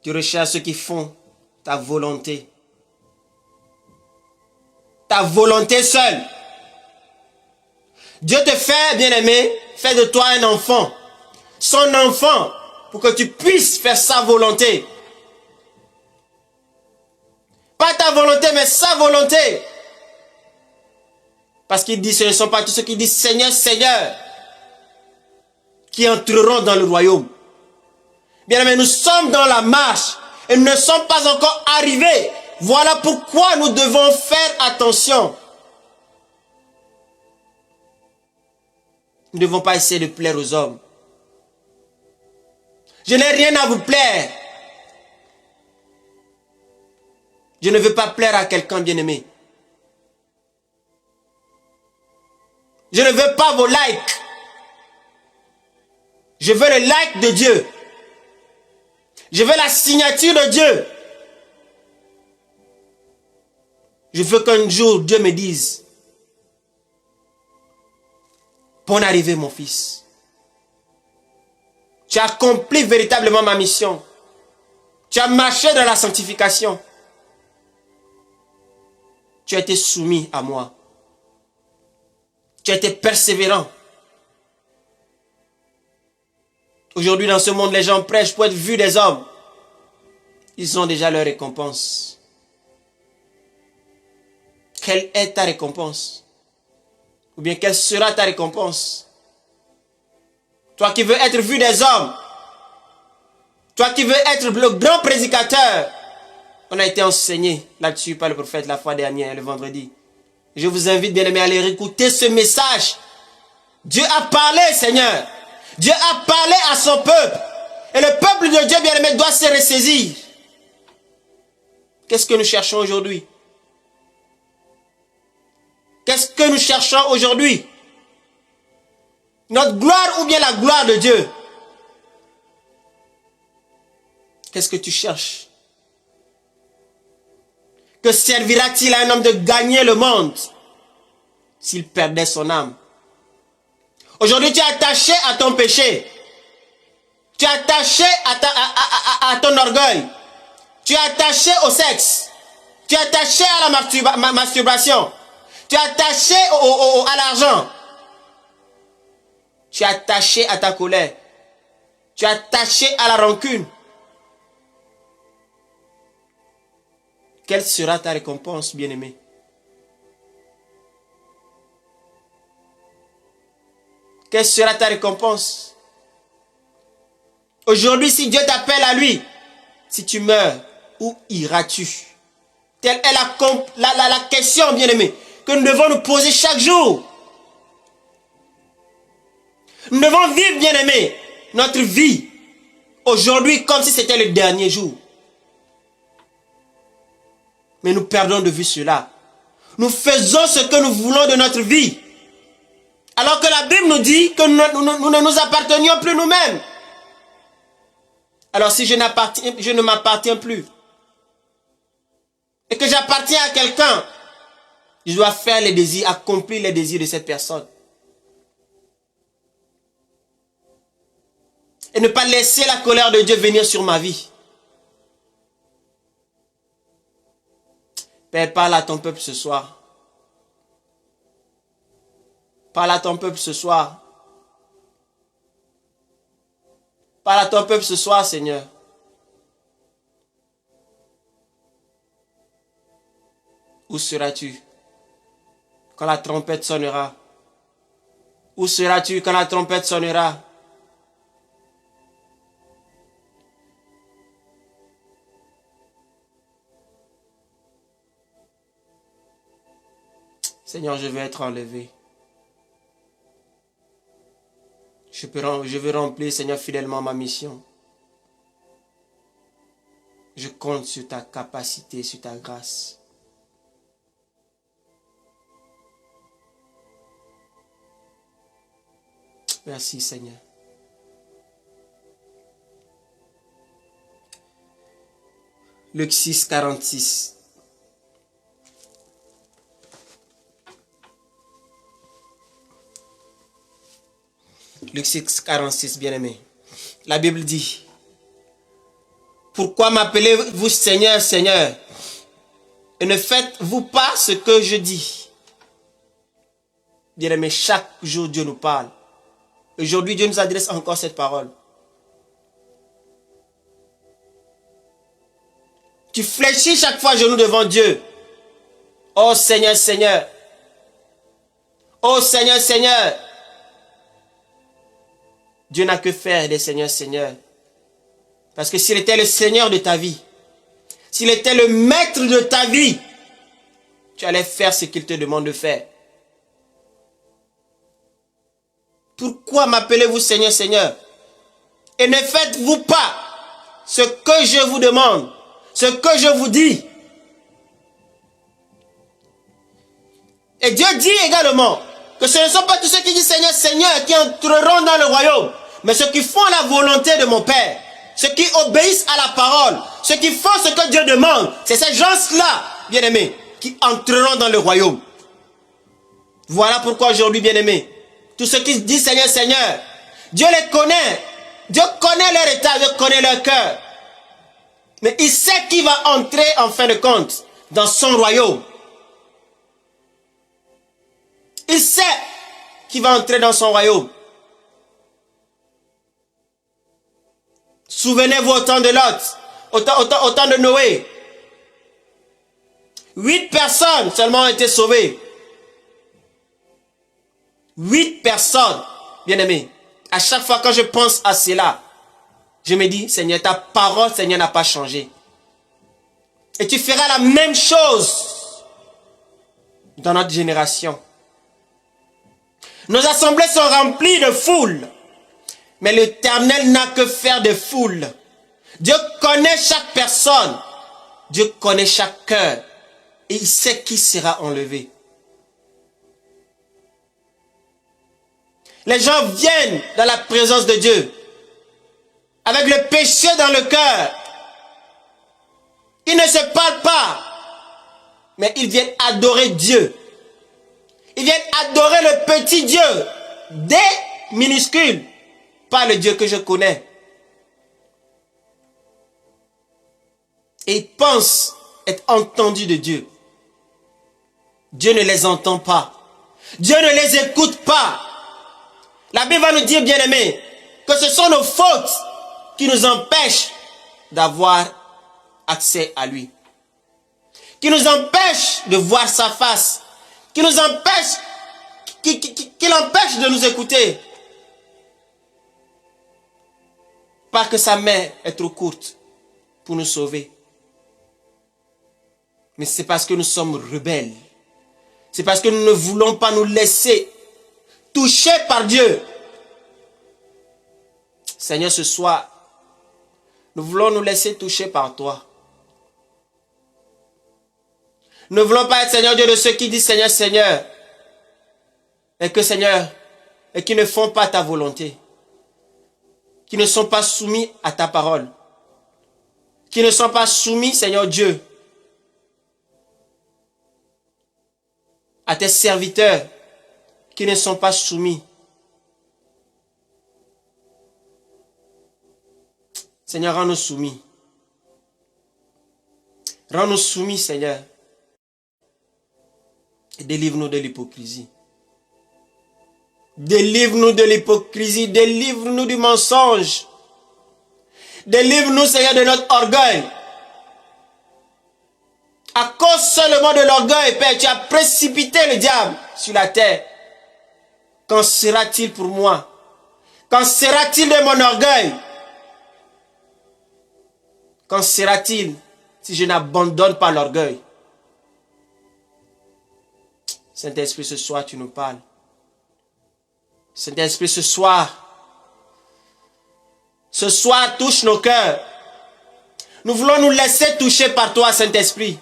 tu recherches ceux qui font ta volonté. Ta volonté seule. Dieu te fait, bien-aimé, fait de toi un enfant. Son enfant, pour que tu puisses faire sa volonté. Pas ta volonté, mais sa volonté. Parce qu'il dit, ce ne sont pas tous ceux qui disent Seigneur, Seigneur, qui entreront dans le royaume. Bien aimé, nous sommes dans la marche et nous ne sommes pas encore arrivés. Voilà pourquoi nous devons faire attention. Nous ne devons pas essayer de plaire aux hommes. Je n'ai rien à vous plaire. Je ne veux pas plaire à quelqu'un, bien-aimé. Je ne veux pas vos likes. Je veux le like de Dieu. Je veux la signature de Dieu. Je veux qu'un jour Dieu me dise, bonne arrivée mon fils. Tu as accompli véritablement ma mission. Tu as marché dans la sanctification. Tu as été soumis à moi. Tu as été persévérant. Aujourd'hui, dans ce monde, les gens prêchent pour être vus des hommes. Ils ont déjà leur récompense. Quelle est ta récompense? Ou bien quelle sera ta récompense? Toi qui veux être vu des hommes. Toi qui veux être le grand prédicateur. On a été enseigné là-dessus par le prophète la fois dernière, le vendredi. Je vous invite, bien-aimés, à aller écouter ce message. Dieu a parlé, Seigneur. Dieu a parlé à son peuple. Et le peuple de Dieu, bien-aimé, doit se ressaisir. Qu'est-ce que nous cherchons aujourd'hui? Qu'est-ce que nous cherchons aujourd'hui? Notre gloire ou bien la gloire de Dieu? Qu'est-ce que tu cherches? Que servira-t-il à un homme de gagner le monde s'il perdait son âme? Aujourd'hui, tu es attaché à ton péché. Tu es attaché à ton orgueil. Tu es attaché au sexe. Tu es attaché à la masturbation. Tu es attaché à l'argent. Tu es attaché à ta colère. Tu es attaché à la rancune. Quelle sera ta récompense, bien-aimé? Quelle sera ta récompense? Aujourd'hui, si Dieu t'appelle à lui, si tu meurs, où iras-tu? Telle est la question, bien-aimé, que nous devons nous poser chaque jour. Nous devons vivre, bien-aimé, notre vie aujourd'hui comme si c'était le dernier jour. Mais nous perdons de vue cela. Nous faisons ce que nous voulons de notre vie. Alors que la Bible nous dit que nous ne nous appartenions plus nous-mêmes. Alors si je ne m'appartiens plus et que j'appartiens à quelqu'un, je dois faire les désirs, accomplir les désirs de cette personne. Et ne pas laisser la colère de Dieu venir sur ma vie. Père, parle à ton peuple ce soir. Parle à ton peuple ce soir. Parle à ton peuple ce soir, Seigneur. Où seras-tu quand la trompette sonnera? Où seras-tu quand la trompette sonnera? Seigneur, je veux être enlevé. Je veux remplir, Seigneur, fidèlement ma mission. Je compte sur ta capacité, sur ta grâce. Merci, Seigneur. Luc 6, 46. Luc 6, 46, bien-aimé. La Bible dit: pourquoi m'appelez-vous Seigneur, Seigneur, et ne faites-vous pas ce que je dis? Bien-aimé, chaque jour Dieu nous parle. Aujourd'hui, Dieu nous adresse encore cette parole. Tu fléchis chaque fois genou devant Dieu. Oh Seigneur, Seigneur. Oh Seigneur, Seigneur. Dieu n'a que faire des Seigneurs, Seigneur. Parce que s'il était le Seigneur de ta vie, s'il était le maître de ta vie, tu allais faire ce qu'il te demande de faire. Pourquoi m'appelez-vous Seigneur, Seigneur? Et ne faites-vous pas ce que je vous demande, ce que je vous dis? Et Dieu dit également que ce ne sont pas tous ceux qui disent Seigneur, Seigneur qui entreront dans le royaume, mais ceux qui font la volonté de mon Père, ceux qui obéissent à la parole, ceux qui font ce que Dieu demande. C'est ces gens-là, bien-aimés, qui entreront dans le royaume. Voilà pourquoi aujourd'hui, bien-aimés, tous ceux qui disent Seigneur, Seigneur, Dieu les connaît. Dieu connaît leur état, Dieu connaît leur cœur. Mais il sait qui va entrer en fin de compte dans son royaume. Il sait qui va entrer dans son royaume. Souvenez-vous au temps de Lot, au temps de Noé. 8 personnes seulement ont été sauvées. 8 personnes, bien-aimés. À chaque fois quand je pense à cela, je me dis, Seigneur, ta parole, Seigneur, n'a pas changé. Et tu feras la même chose dans notre génération. Nos assemblées sont remplies de foules. Mais l'Éternel n'a que faire de foules. Dieu connaît chaque personne. Dieu connaît chaque cœur. Et il sait qui sera enlevé. Les gens viennent dans la présence de Dieu avec le péché dans le cœur. Ils ne se parlent pas, mais ils viennent adorer Dieu. Ils viennent adorer le petit Dieu, des minuscules, pas le Dieu que je connais. Et ils pensent être entendus de Dieu. Dieu ne les entend pas. Dieu ne les écoute pas. La Bible va nous dire, bien-aimés, que ce sont nos fautes qui nous empêchent d'avoir accès à lui. Qui nous empêchent de voir sa face. Qui nous empêchent, qui l'empêche de nous écouter. Pas que sa main est trop courte pour nous sauver. Mais c'est parce que nous sommes rebelles. C'est parce que nous ne voulons pas nous laisser toucher par Dieu. Seigneur, ce soir, nous voulons nous laisser toucher par toi. Nous ne voulons pas être, Seigneur Dieu, de ceux qui disent Seigneur, Seigneur. Et que, Seigneur, et qui ne font pas ta volonté, qui ne sont pas soumis à ta parole, qui ne sont pas soumis, Seigneur Dieu, à tes serviteurs, qui ne sont pas soumis. Seigneur, rends-nous soumis. Rends-nous soumis, Seigneur. Et délivre-nous de l'hypocrisie. Délivre-nous de l'hypocrisie. Délivre-nous du mensonge. Délivre-nous, Seigneur, de notre orgueil. À cause seulement de l'orgueil, Père, tu as précipité le diable sur la terre. Qu'en sera-t-il pour moi? Qu'en sera-t-il de mon orgueil? Qu'en sera-t-il si je n'abandonne pas l'orgueil? Saint-Esprit, ce soir, tu nous parles. Saint-Esprit, ce soir, touche nos cœurs. Nous voulons nous laisser toucher par toi, Saint-Esprit.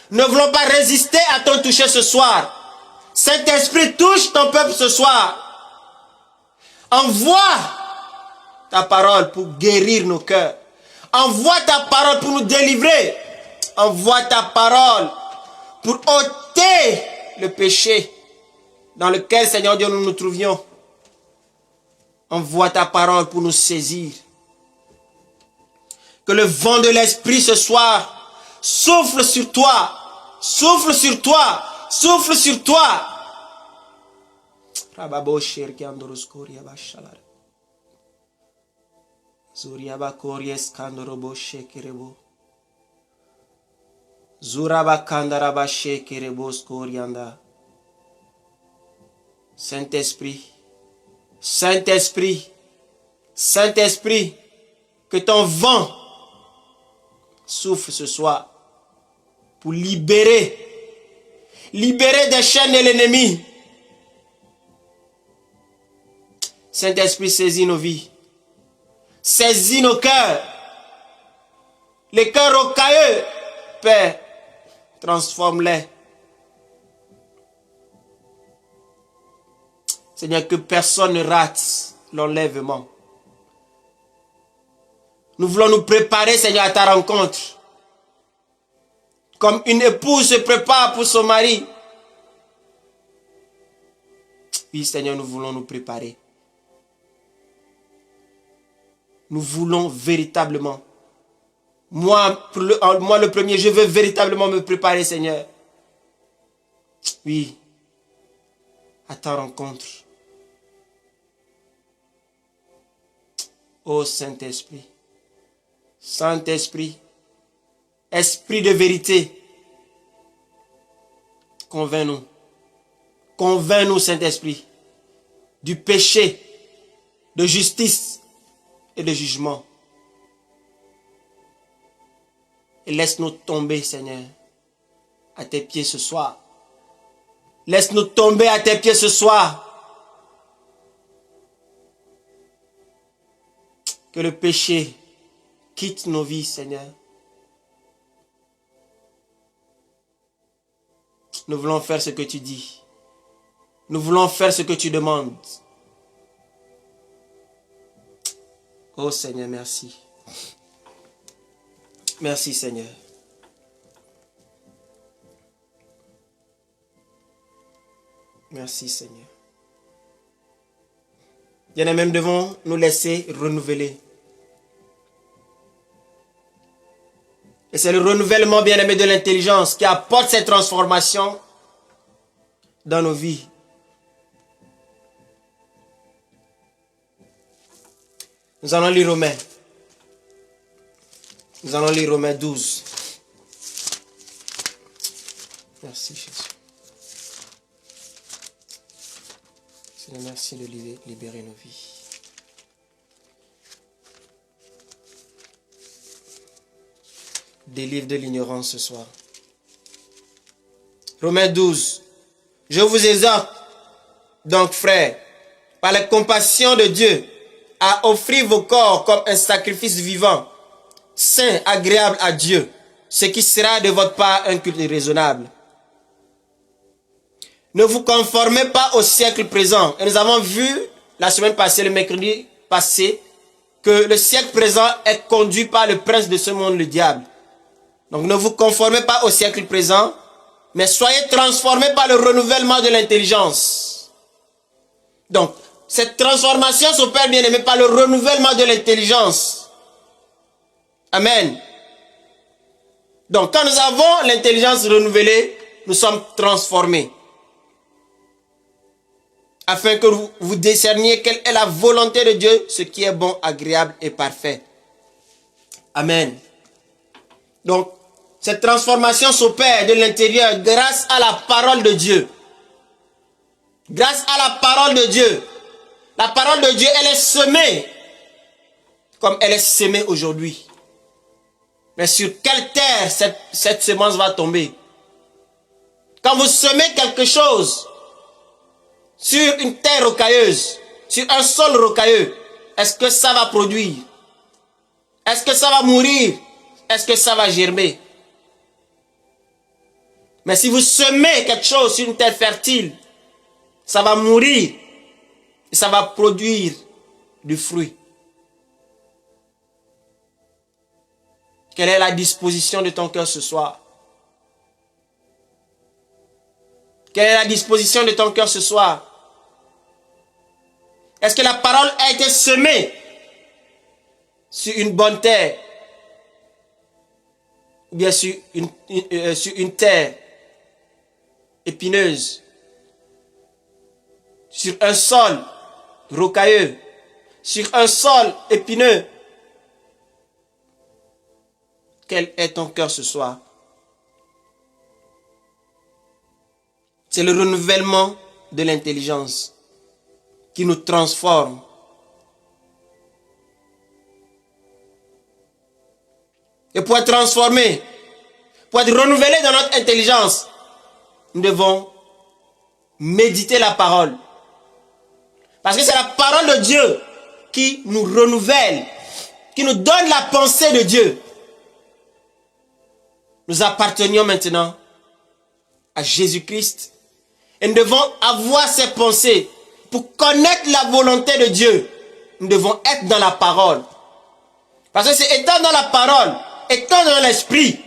Nous ne voulons pas résister à ton toucher ce soir. Saint-Esprit, touche ton peuple ce soir. Envoie ta parole pour guérir nos cœurs. Envoie ta parole pour nous délivrer. Envoie ta parole pour ôter le péché dans lequel, Seigneur Dieu, nous nous trouvions. Envoie ta parole pour nous saisir. Que le vent de l'Esprit ce soir souffle sur toi. Souffle sur toi. Souffle sur toi. Saint-Esprit, Saint-Esprit, Saint-Esprit, que ton vent souffle ce soir pour libérer des chaînes de l'ennemi. Saint-Esprit, saisis nos vies, saisis nos cœurs, les cœurs rocailleux, Père, transforme-les. Seigneur, que personne ne rate l'enlèvement. Nous voulons nous préparer, Seigneur, à ta rencontre. Comme une épouse se prépare pour son mari. Oui, Seigneur, nous voulons nous préparer. Nous voulons véritablement. Moi, le premier, je veux véritablement me préparer, Seigneur. Oui, à ta rencontre. Ô Saint-Esprit, Saint-Esprit, Esprit de vérité, convainc-nous, convainc-nous, Saint-Esprit, du péché, de justice et de jugement. Et laisse-nous tomber, Seigneur, à tes pieds ce soir. Laisse-nous tomber à tes pieds ce soir. Que le péché quitte nos vies, Seigneur. Nous voulons faire ce que tu dis. Nous voulons faire ce que tu demandes. Oh Seigneur, merci. Merci Seigneur. Merci Seigneur. Bien-aimés, nous devons nous laisser renouveler. Et c'est le renouvellement, bien-aimé, de l'intelligence qui apporte cette transformation dans nos vies. Nous allons lire Romains. Nous allons lire Romains 12. Merci Jésus. Seigneur, merci de libérer nos vies. Délivre de l'ignorance ce soir. Romains 12. Je vous exhorte, donc frères, par la compassion de Dieu, à offrir vos corps comme un sacrifice vivant, saint, agréable à Dieu, ce qui sera de votre part un culte raisonnable. Ne vous conformez pas au siècle présent. Et nous avons vu la semaine passée, le mercredi passé, que le siècle présent est conduit par le prince de ce monde, le diable. Donc ne vous conformez pas au siècle présent, mais soyez transformés par le renouvellement de l'intelligence. Donc, cette transformation s'opère, bien aimé, par le renouvellement de l'intelligence. Amen. Donc, quand nous avons l'intelligence renouvelée, nous sommes transformés. Afin que vous discerniez quelle est la volonté de Dieu, ce qui est bon, agréable et parfait. Amen. Donc, cette transformation s'opère de l'intérieur grâce à la parole de Dieu. Grâce à la parole de Dieu. La parole de Dieu, elle est semée comme elle est semée aujourd'hui. Mais sur quelle terre cette semence va tomber? Quand vous semez quelque chose sur une terre rocailleuse, sur un sol rocailleux, est-ce que ça va produire? Est-ce que ça va mourir? Est-ce que ça va germer? Mais si vous semez quelque chose sur une terre fertile, ça va mourir et ça va produire du fruit. Quelle est la disposition de ton cœur ce soir? Quelle est la disposition de ton cœur ce soir? Est-ce que la parole a été semée sur une bonne terre? Ou bien sur une terre épineuse? Sur un sol rocailleux? Sur un sol épineux? Quel est ton cœur ce soir? C'est le renouvellement de l'intelligence qui nous transforme. Et pour être transformé, pour être renouvelé dans notre intelligence, nous devons méditer la parole. Parce que c'est la parole de Dieu qui nous renouvelle, qui nous donne la pensée de Dieu. Nous appartenions maintenant à Jésus-Christ et nous devons avoir ses pensées. Pour connaître la volonté de Dieu, nous devons être dans la parole. Parce que c'est étant dans la parole, étant dans l'esprit,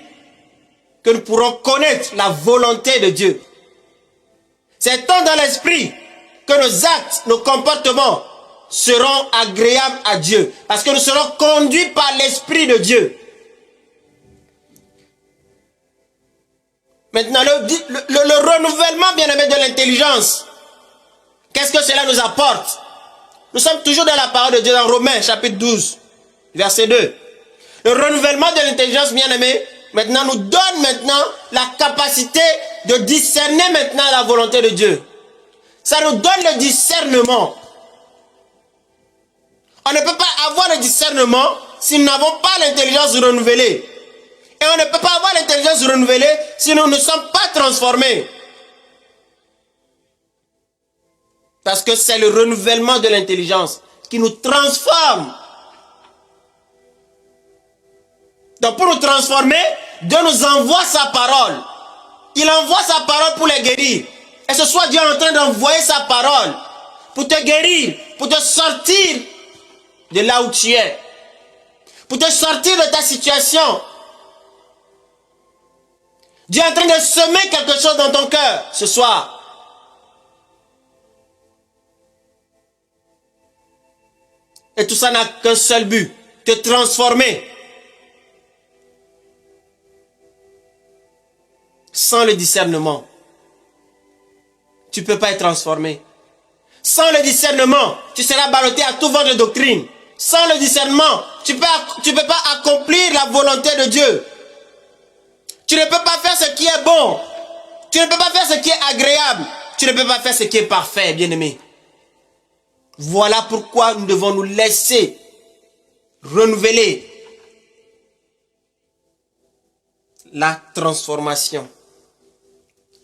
que nous pourrons connaître la volonté de Dieu. C'est étant dans l'esprit que nos actes, nos comportements seront agréables à Dieu. Parce que nous serons conduits par l'esprit de Dieu. Maintenant, le renouvellement, bien-aimé, de l'intelligence. Qu'est-ce que cela nous apporte? Nous sommes toujours dans la parole de Dieu dans Romains chapitre 12, verset 2. Le renouvellement de l'intelligence, bien-aimé, maintenant nous donne maintenant la capacité de discerner maintenant la volonté de Dieu. Ça nous donne le discernement. On ne peut pas avoir le discernement si nous n'avons pas l'intelligence renouvelée. Et on ne peut pas avoir l'intelligence renouvelée si nous ne sommes pas transformés. Parce que c'est le renouvellement de l'intelligence qui nous transforme. Donc pour nous transformer, Dieu nous envoie sa parole. Il envoie sa parole pour les guérir. Et ce soir, Dieu est en train d'envoyer sa parole pour te guérir, pour te sortir de là où tu es, pour te sortir de ta situation. Dieu est en train de semer quelque chose dans ton cœur ce soir. Et tout ça n'a qu'un seul but, te transformer. Sans le discernement, tu ne peux pas être transformé. Sans le discernement, tu seras ballotté à tout vent de doctrine. Sans le discernement, tu ne peux pas accomplir la volonté de Dieu. Tu ne peux pas faire ce qui est bon. Tu ne peux pas faire ce qui est agréable. Tu ne peux pas faire ce qui est parfait, bien-aimé. Voilà pourquoi nous devons nous laisser renouveler la transformation.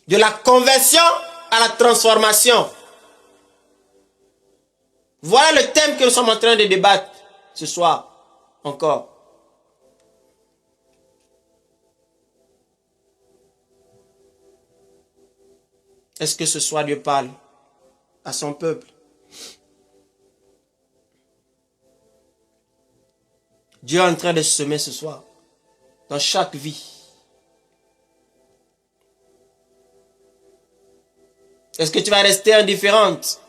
De la conversion à la transformation. Voilà le thème que nous sommes en train de débattre ce soir encore. Est-ce que ce soir Dieu parle à son peuple? Dieu est en train de semer ce soir dans chaque vie. Est-ce que tu vas rester indifférente?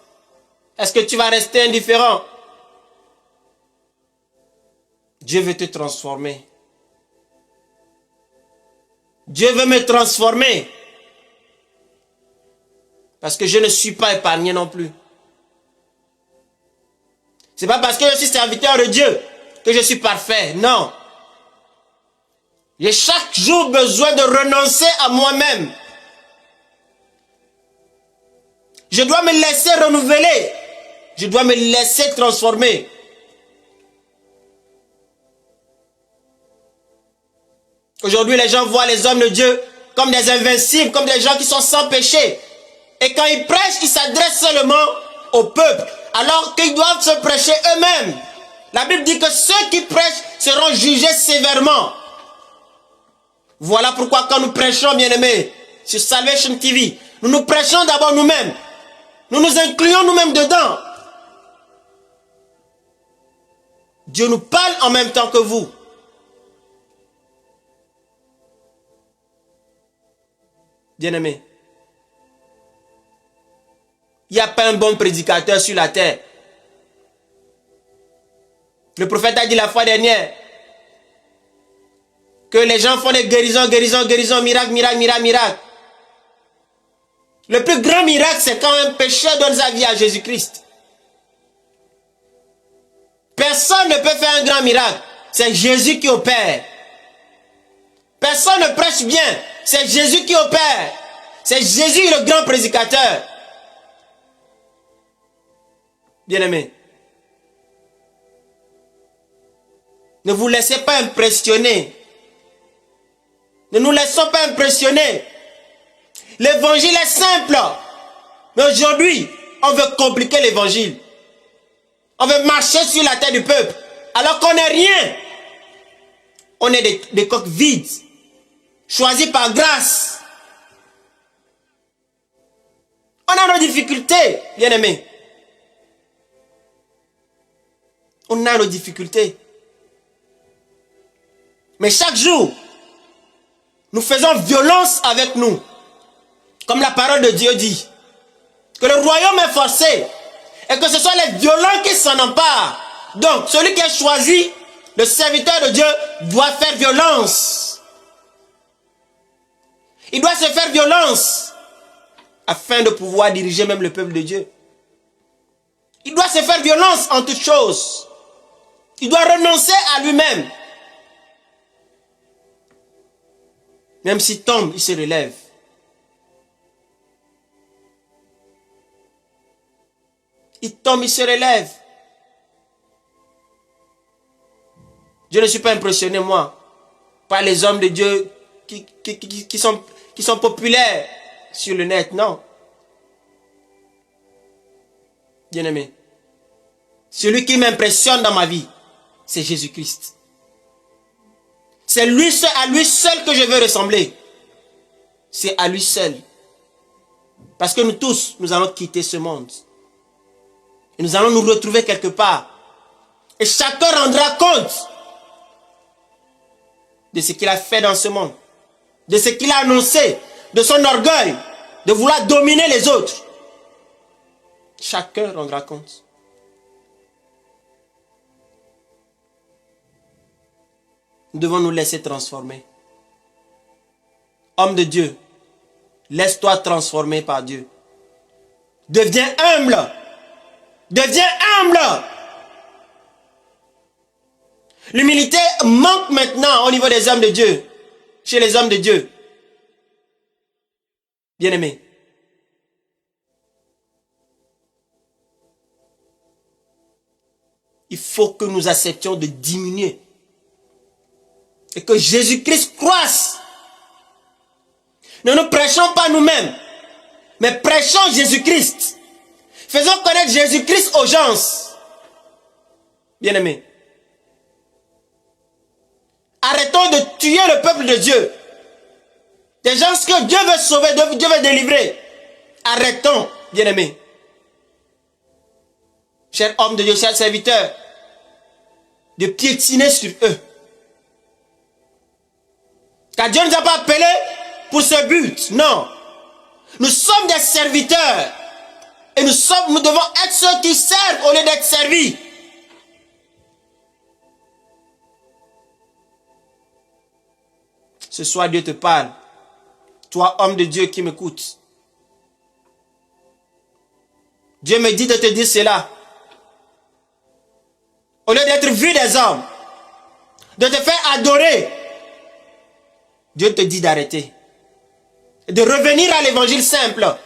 Est-ce que tu vas rester indifférent? Dieu veut te transformer. Dieu veut me transformer. Parce que je ne suis pas épargné non plus. Ce n'est pas parce que je suis serviteur de Dieu que je suis parfait. Non. J'ai chaque jour besoin de renoncer à moi-même. Je dois me laisser renouveler. Je dois me laisser transformer. Aujourd'hui, les gens voient les hommes de Dieu comme des invincibles, comme des gens qui sont sans péché. Et quand ils prêchent, ils s'adressent seulement au peuple, alors qu'ils doivent se prêcher eux-mêmes. La Bible dit que ceux qui prêchent seront jugés sévèrement. Voilà pourquoi quand nous prêchons, bien-aimés, sur Salvation TV, nous nous prêchons d'abord nous-mêmes. Nous nous incluons nous-mêmes dedans. Dieu nous parle en même temps que vous. Bien-aimés, il n'y a pas un bon prédicateur sur la terre. Le prophète a dit la fois dernière que les gens font des guérisons, guérisons, guérisons, miracles, miracles, miracles, miracles. Le plus grand miracle, c'est quand un pécheur donne sa vie à Jésus-Christ. Personne ne peut faire un grand miracle. C'est Jésus qui opère. Personne ne prêche bien. C'est Jésus qui opère. C'est Jésus le grand prédicateur. Bien-aimés, ne vous laissez pas impressionner. Ne nous laissons pas impressionner. L'évangile est simple. Mais aujourd'hui, on veut compliquer l'évangile. On veut marcher sur la tête du peuple. Alors qu'on n'est rien. On est des coques vides. Choisis par grâce. On a nos difficultés, bien-aimés. On a nos difficultés. Mais chaque jour, nous faisons violence avec nous. Comme la parole de Dieu dit. Que le royaume est forcé. Et que ce sont les violents qui s'en emparent. Donc, celui qui est choisi, le serviteur de Dieu, doit faire violence. Il doit se faire violence. Afin de pouvoir diriger même le peuple de Dieu. Il doit se faire violence en toutes choses. Il doit renoncer à lui-même. Même s'il tombe, il se relève. Il tombe, il se relève. Je ne suis pas impressionné, moi, par les hommes de Dieu qui sont populaires sur le net, non. Bien-aimé, celui qui m'impressionne dans ma vie, c'est Jésus-Christ. C'est à lui seul que je veux ressembler. C'est à lui seul. Parce que nous tous, nous allons quitter ce monde. Et nous allons nous retrouver quelque part. Et chacun rendra compte de ce qu'il a fait dans ce monde. De ce qu'il a annoncé. De son orgueil. De vouloir dominer les autres. Chacun rendra compte. Nous devons nous laisser transformer. Homme de Dieu, laisse-toi transformer par Dieu. Deviens humble. Deviens humble. L'humilité manque maintenant au niveau des hommes de Dieu. Chez les hommes de Dieu. Bien-aimés. Il faut que nous acceptions de diminuer. Et que Jésus-Christ croisse. Ne nous prêchons pas nous-mêmes. Mais prêchons Jésus-Christ. Faisons connaître Jésus-Christ aux gens. Bien-aimés. Arrêtons de tuer le peuple de Dieu. Des gens que Dieu veut sauver, Dieu veut délivrer. Arrêtons, bien-aimés. Chers hommes de Dieu, chers serviteurs. de piétiner sur eux. Car Dieu ne nous a pas appelés pour ce but. Non. Nous sommes des serviteurs. Et nous devons être ceux qui servent au lieu d'être servis. Ce soir, Dieu te parle. Toi, homme de Dieu qui m'écoute. Dieu me dit de te dire cela. Au lieu d'être vu des hommes, de te faire adorer, Dieu te dit d'arrêter. De revenir à l'évangile simple.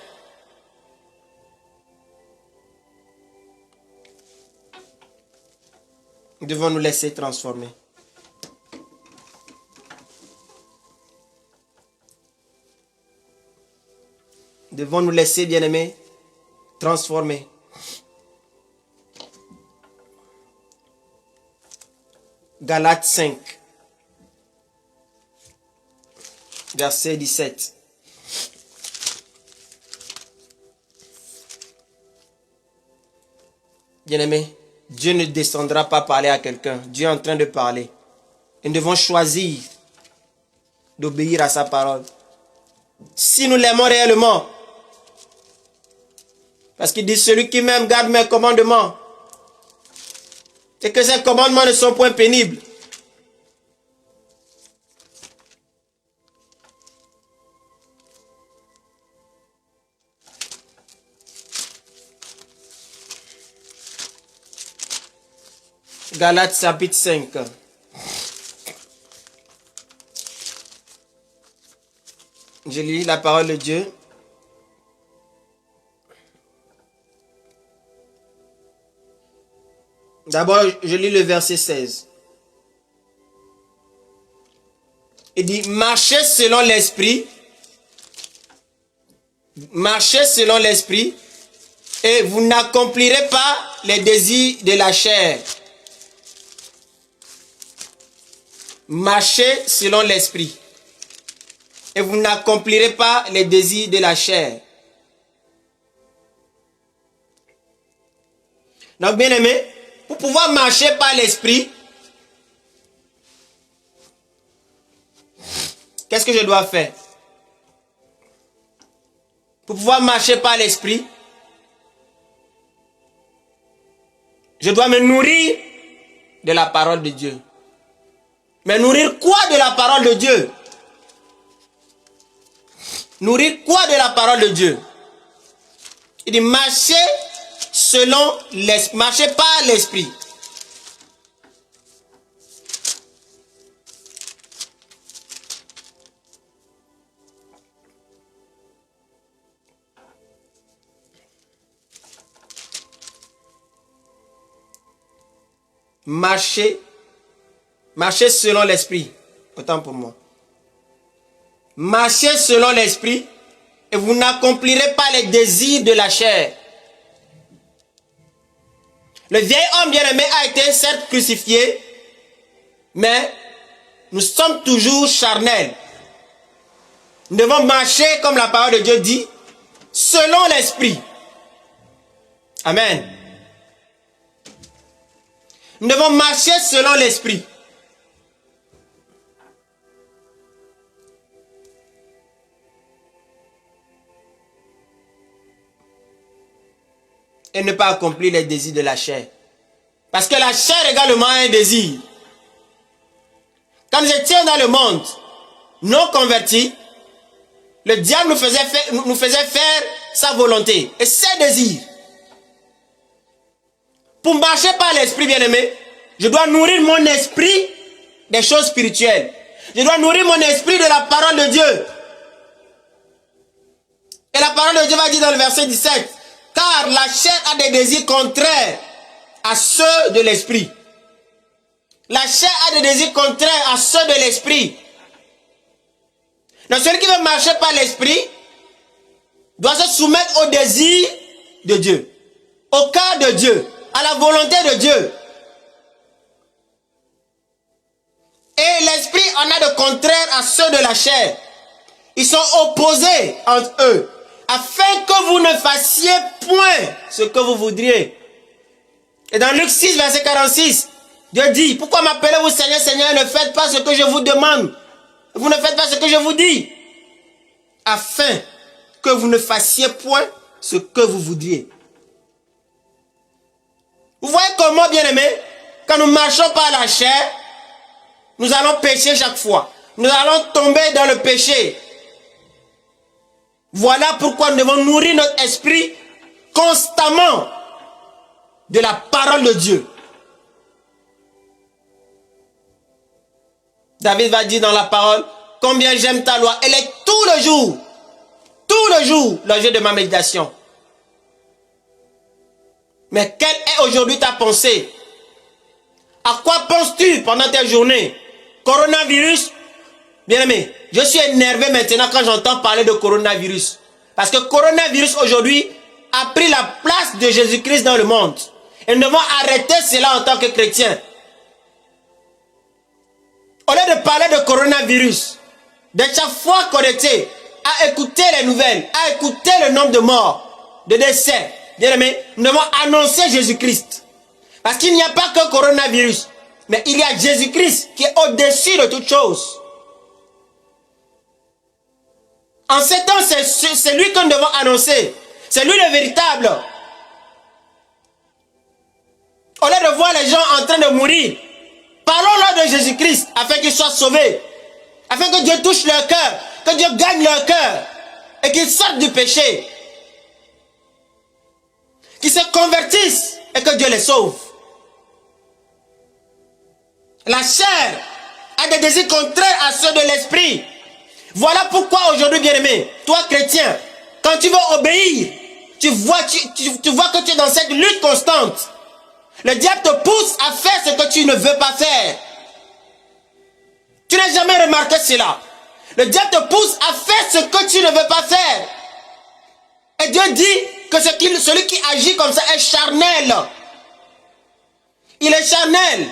Nous devons nous laisser transformer. Nous devons nous laisser, bien-aimés, transformer. Galates 5, verset 17. Bien-aimés, Dieu ne descendra pas parler à quelqu'un. Dieu est en train de parler. Et nous devons choisir d'obéir à sa parole. Si nous l'aimons réellement, parce qu'il dit, celui qui m'aime garde mes commandements. Et que ces commandements ne sont point pénibles. Galates chapitre 5. Je lis la parole de Dieu. D'abord, je lis le verset 16. Il dit, marchez selon l'esprit. Marchez selon l'esprit. Et vous n'accomplirez pas les désirs de la chair. Marchez selon l'esprit. Et vous n'accomplirez pas les désirs de la chair. Donc, bien aimé, pour pouvoir marcher par l'esprit, qu'est-ce que je dois faire? Pour pouvoir marcher par l'esprit, je dois me nourrir de la parole de Dieu. Mais nourrir quoi de la parole de Dieu? Nourrir quoi de la parole de Dieu? Il dit marcher selon l'esprit, marcher par l'esprit. Marcher selon l'esprit. Autant pour moi. Marchez selon l'esprit et vous n'accomplirez pas les désirs de la chair. Le vieil homme bien-aimé a été certes crucifié, mais nous sommes toujours charnels. Nous devons marcher, comme la parole de Dieu dit, selon l'esprit. Amen. Nous devons marcher selon l'esprit. Et ne pas accomplir les désirs de la chair. Parce que la chair également a un désir. Quand nous étions dans le monde, non convertis, le diable nous faisait faire sa volonté et ses désirs. Pour marcher par l'esprit, bien-aimé, je dois nourrir mon esprit des choses spirituelles. Je dois nourrir mon esprit de la parole de Dieu. Et la parole de Dieu va dire dans le verset 17, car la chair a des désirs contraires à ceux de l'esprit. La chair a des désirs contraires à ceux de l'esprit. Donc celui qui veut marcher par l'esprit doit se soumettre au désir de Dieu, au cœur de Dieu, à la volonté de Dieu. Et l'esprit en a de contraire à ceux de la chair. Ils sont opposés entre eux, afin que vous ne fassiez point ce que vous voudriez. Et dans Luc 6, verset 46, Dieu dit, pourquoi m'appelez-vous Seigneur, Seigneur, ne faites pas ce que je vous demande. Vous ne faites pas ce que je vous dis. Afin que vous ne fassiez point ce que vous voudriez. Vous voyez comment, bien-aimés, quand nous marchons par la chair, nous allons pécher chaque fois. Nous allons tomber dans le péché. Voilà pourquoi nous devons nourrir notre esprit constamment de la parole de Dieu. David va dire dans la parole, combien j'aime ta loi. Elle est tout le jour, l'objet de ma méditation. Mais quelle est aujourd'hui ta pensée? À quoi penses-tu pendant tes journées? Coronavirus? Bien-aimé, je suis énervé maintenant quand j'entends parler de coronavirus. Parce que coronavirus aujourd'hui a pris la place de Jésus-Christ dans le monde. Et nous devons arrêter cela en tant que chrétiens. Au lieu de parler de coronavirus, de chaque fois connecté à écouter les nouvelles, à écouter le nombre de morts, de décès, bien-aimé, nous devons annoncer Jésus-Christ. Parce qu'il n'y a pas que coronavirus, mais il y a Jésus-Christ qui est au-dessus de toutes choses. En ces temps, c'est lui que nous devons annoncer. C'est lui le véritable. Au lieu de voir les gens en train de mourir, parlons-leur de Jésus-Christ afin qu'ils soient sauvés. Afin que Dieu touche leur cœur, que Dieu gagne leur cœur et qu'ils sortent du péché. Qu'ils se convertissent et que Dieu les sauve. La chair a des désirs contraires à ceux de l'esprit. Voilà pourquoi aujourd'hui, bien-aimé, toi chrétien, quand tu veux obéir, tu vois que tu es dans cette lutte constante. Le diable te pousse à faire ce que tu ne veux pas faire. Tu n'as jamais remarqué cela. Le diable te pousse à faire ce que tu ne veux pas faire. Et Dieu dit que celui qui agit comme ça est charnel. Il est charnel.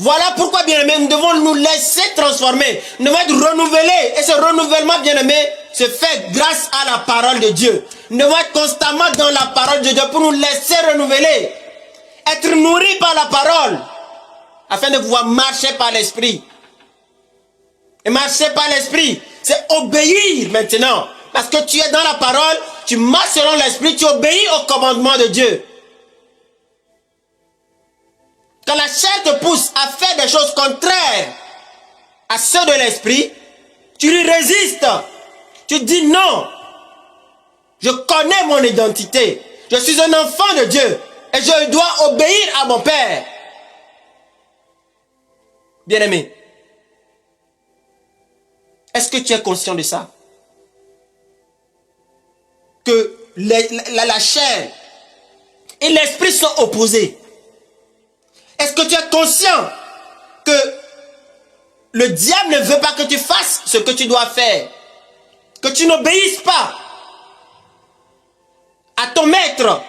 Voilà pourquoi, bien-aimés, nous devons nous laisser transformer. Nous devons être renouvelés. Et ce renouvellement, bien-aimé, se fait grâce à la parole de Dieu. Nous devons être constamment dans la parole de Dieu pour nous laisser renouveler. Être nourris par la parole. Afin de pouvoir marcher par l'esprit. Et marcher par l'esprit, c'est obéir maintenant. Parce que tu es dans la parole, tu marches selon l'esprit, tu obéis au commandement de Dieu. Quand la chair te pousse à faire des choses contraires à ceux de l'esprit, tu lui résistes. Tu dis non. Je connais mon identité. Je suis un enfant de Dieu. Et je dois obéir à mon Père. Bien-aimé, est-ce que tu es conscient de ça? Que la chair et l'esprit sont opposés. Est-ce que tu es conscient que le diable ne veut pas que tu fasses ce que tu dois faire? Que tu n'obéisses pas à ton maître,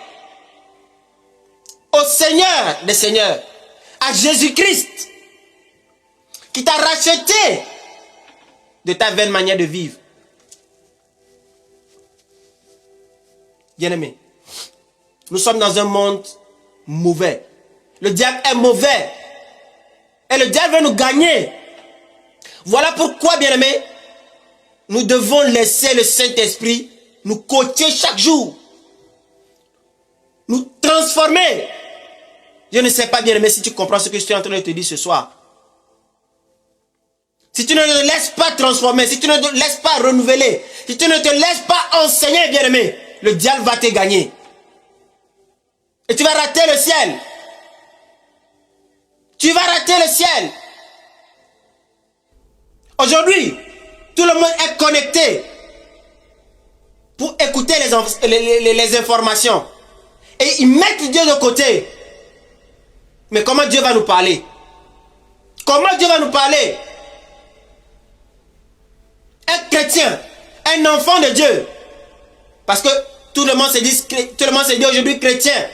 au Seigneur des Seigneurs, à Jésus-Christ, qui t'a racheté de ta vaine manière de vivre. Bien-aimé, nous sommes dans un monde mauvais. Le diable est mauvais. Et le diable veut nous gagner. Voilà pourquoi, bien-aimé, nous devons laisser le Saint-Esprit nous coacher chaque jour. Nous transformer. Je ne sais pas, bien-aimé, si tu comprends ce que je suis en train de te dire ce soir. Si tu ne te laisses pas transformer, si tu ne te laisses pas renouveler, si tu ne te laisses pas enseigner, bien-aimé, le diable va te gagner. Et tu vas rater le ciel. Tu vas rater le ciel. Aujourd'hui, tout le monde est connecté pour écouter les informations. Et ils mettent Dieu de côté. Mais comment Dieu va nous parler? Comment Dieu va nous parler? Un chrétien, un enfant de Dieu. Parce que tout le monde se dit aujourd'hui chrétien.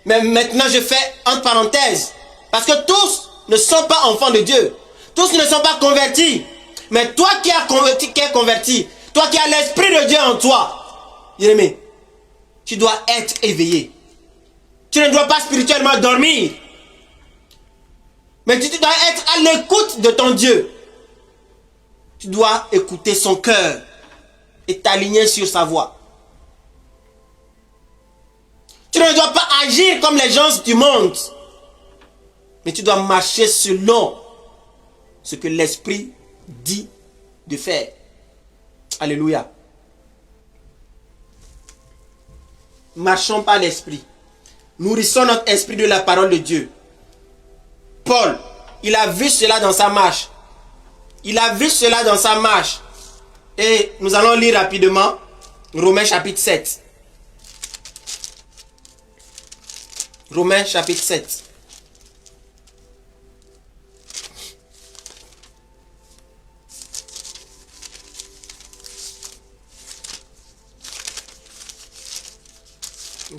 Mais maintenant je fais entre parenthèses. Parce que tous ne sont pas enfants de Dieu. Tous ne sont pas convertis. Mais toi qui es converti, toi qui as l'Esprit de Dieu en toi, bien-aimé, tu dois être éveillé. Tu ne dois pas spirituellement dormir. Mais tu dois être à l'écoute de ton Dieu. Tu dois écouter son cœur et t'aligner sur sa voix. Tu ne dois pas agir comme les gens du monde. Mais tu dois marcher selon ce que l'Esprit dit de faire. Alléluia. Marchons par l'Esprit. Nourrissons notre esprit de la parole de Dieu. Paul, il a vu cela dans sa marche. Il a vu cela dans sa marche. Et nous allons lire rapidement Romains chapitre 7. Romains chapitre 7.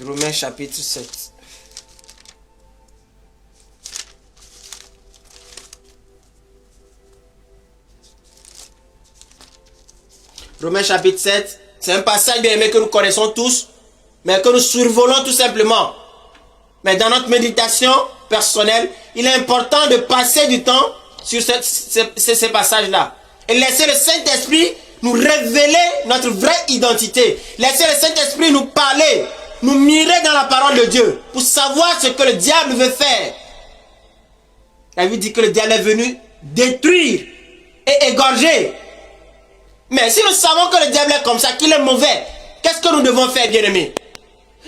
Romains chapitre 7. Romains chapitre 7, c'est un passage bien aimé que nous connaissons tous, mais que nous survolons tout simplement. Mais dans notre méditation personnelle, il est important de passer du temps sur ces passages-là. Et laisser le Saint-Esprit nous révéler notre vraie identité. Laisser le Saint-Esprit nous parler, nous mirer dans la parole de Dieu, pour savoir ce que le diable veut faire. La Bible dit que le diable est venu détruire et égorger. Mais si nous savons que le diable est comme ça, qu'il est mauvais, qu'est-ce que nous devons faire, bien-aimés?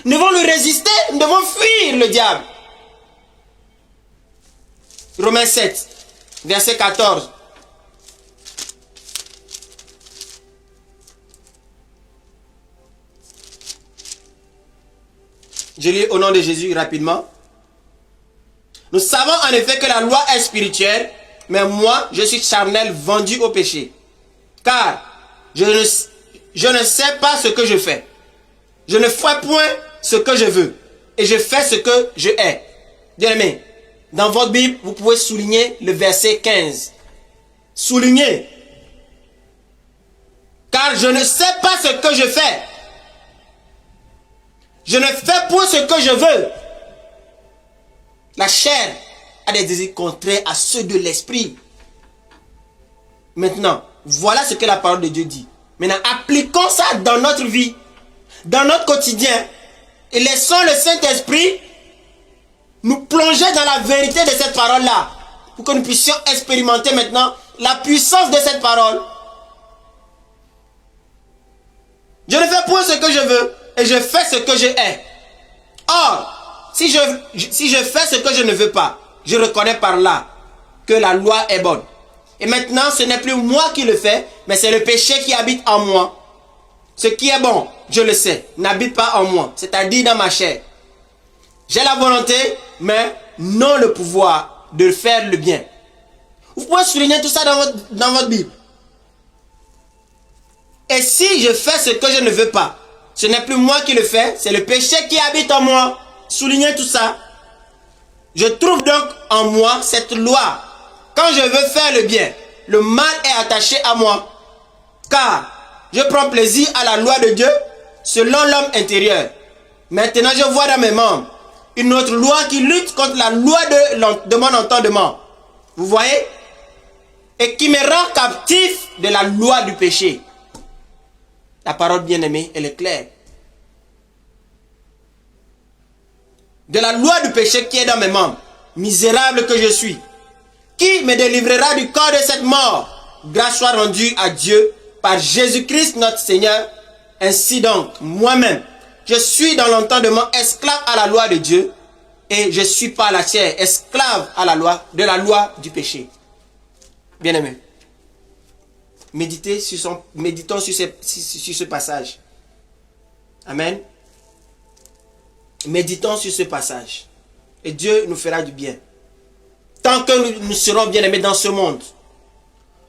Nous devons lui résister, nous devons fuir le diable. Romains 7, verset 14. Je lis au nom de Jésus rapidement. Nous savons en effet que la loi est spirituelle, mais moi, je suis charnel, vendu au péché. Car je ne sais pas ce que je fais. Je ne fais point ce que je veux. Et je fais ce que je hais. Bien-aimé, dans votre Bible, vous pouvez souligner le verset 15. Soulignez. Car je ne sais pas ce que je fais. Je ne fais point ce que je veux. La chair a des désirs contraires à ceux de l'esprit. Maintenant, voilà ce que la parole de Dieu dit. Maintenant, appliquons ça dans notre vie, dans notre quotidien, et laissons le Saint-Esprit nous plonger dans la vérité de cette parole-là, pour que nous puissions expérimenter maintenant la puissance de cette parole. Je ne fais point ce que je veux, et je fais ce que je hais. Or, si je fais ce que je ne veux pas, je reconnais par là que la loi est bonne. Et maintenant, ce n'est plus moi qui le fais, mais c'est le péché qui habite en moi. Ce qui est bon, je le sais, n'habite pas en moi, c'est-à-dire dans ma chair. J'ai la volonté, mais non le pouvoir de faire le bien. Vous pouvez souligner tout ça dans votre Bible. Et si je fais ce que je ne veux pas, ce n'est plus moi qui le fais, c'est le péché qui habite en moi. Soulignez tout ça. Je trouve donc en moi cette loi. Quand je veux faire le bien, le mal est attaché à moi. Car je prends plaisir à la loi de Dieu selon l'homme intérieur. Maintenant, je vois dans mes membres une autre loi qui lutte contre la loi de mon entendement. Vous voyez? Et qui me rend captif de la loi du péché. La parole bien-aimée, elle est claire. De la loi du péché qui est dans mes membres. Misérable que je suis. Qui me délivrera du corps de cette mort? Grâce soit rendue à Dieu par Jésus-Christ notre Seigneur. Ainsi donc, moi-même, je suis dans l'entendement esclave à la loi de Dieu et je suis par la chair esclave à la loi du péché. Bien-aimé, méditons sur ce passage. Amen. Méditons sur ce passage et Dieu nous fera du bien. Tant que nous serons bien-aimés dans ce monde,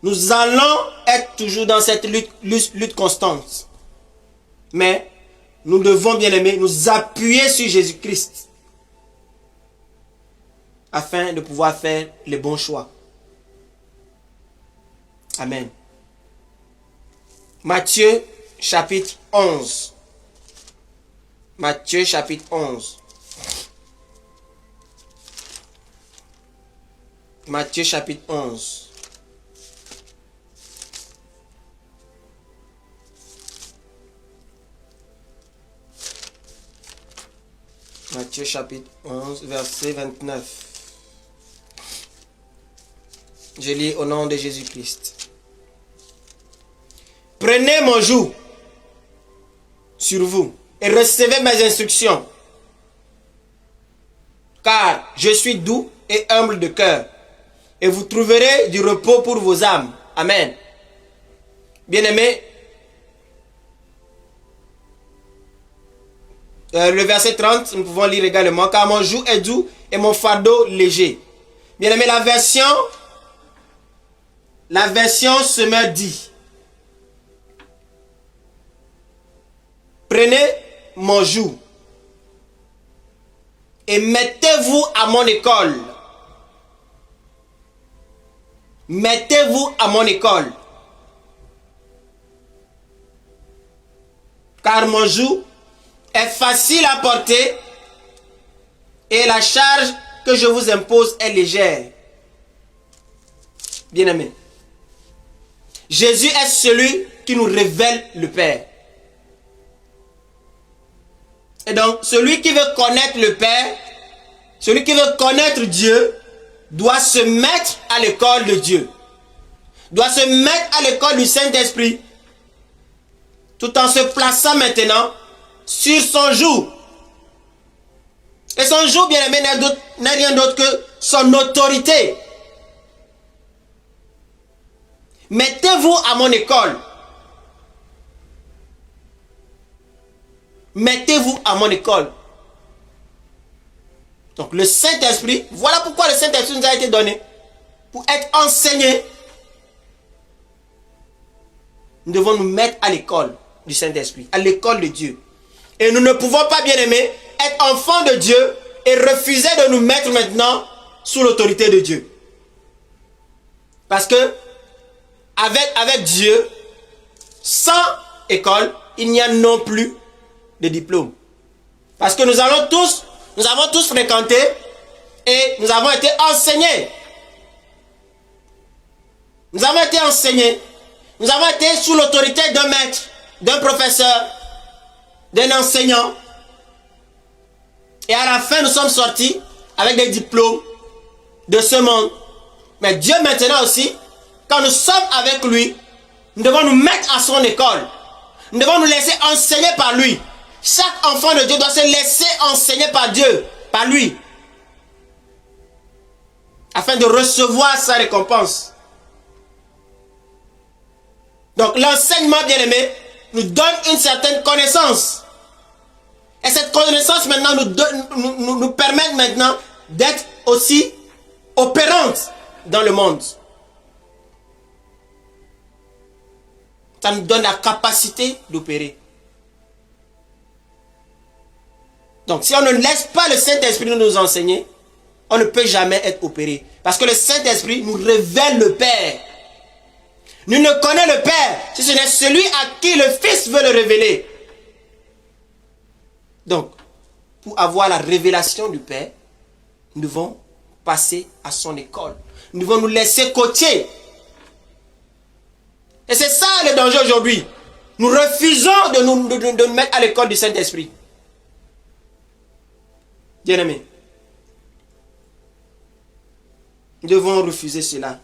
nous allons être toujours dans cette lutte constante. Mais nous devons, bien-aimés, nous appuyer sur Jésus-Christ afin de pouvoir faire les bons choix. Amen. Matthieu chapitre 11. Matthieu chapitre 11. Matthieu chapitre 11. Matthieu chapitre 11, verset 29. Je lis au nom de Jésus-Christ. Prenez mon joug sur vous et recevez mes instructions, car je suis doux et humble de cœur, et vous trouverez du repos pour vos âmes. Amen. Bien-aimés, le verset 30, nous pouvons lire également, car mon joug est doux et mon fardeau léger. Bien-aimés, la version Semeur dit, prenez mon joug et mettez-vous à mon école. Mettez-vous à mon école. Car mon joug est facile à porter et la charge que je vous impose est légère. Bien-aimé, Jésus est celui qui nous révèle le Père. Et donc, celui qui veut connaître le Père, celui qui veut connaître Dieu, doit se mettre à l'école de Dieu. Doit se mettre à l'école du Saint-Esprit, tout en se plaçant maintenant sur son joug. Et son joug, bien aimé, n'est rien d'autre que son autorité. Mettez-vous à mon école. Mettez-vous à mon école. Donc le Saint-Esprit, voilà pourquoi le Saint-Esprit nous a été donné. Pour être enseigné, nous devons nous mettre à l'école du Saint-Esprit, à l'école de Dieu. Et nous ne pouvons pas, bien aimés, être enfants de Dieu et refuser de nous mettre maintenant sous l'autorité de Dieu. Parce que avec Dieu, sans école, il n'y a non plus de diplôme. Parce que nous avons tous fréquenté et nous avons été enseignés. Nous avons été enseignés. Nous avons été sous l'autorité d'un maître, d'un professeur, d'un enseignant. Et à la fin, nous sommes sortis avec des diplômes de ce monde. Mais Dieu maintenant aussi, quand nous sommes avec lui, nous devons nous mettre à son école. Nous devons nous laisser enseigner par lui. Chaque enfant de Dieu doit se laisser enseigner par Dieu, par lui, afin de recevoir sa récompense. Donc l'enseignement, bien aimé, nous donne une certaine connaissance. Et cette connaissance maintenant nous permet maintenant d'être aussi opérante dans le monde. Ça nous donne la capacité d'opérer. Donc si on ne laisse pas le Saint-Esprit nous enseigner, on ne peut jamais être opéré. Parce que le Saint-Esprit nous révèle le Père. Nous ne connaissons le Père si ce n'est celui à qui le Fils veut le révéler. Donc, pour avoir la révélation du Père, nous devons passer à son école. Nous devons nous laisser coacher. Et c'est ça le danger aujourd'hui. Nous refusons de nous mettre à l'école du Saint-Esprit. Bien-aimés, nous devons refuser cela.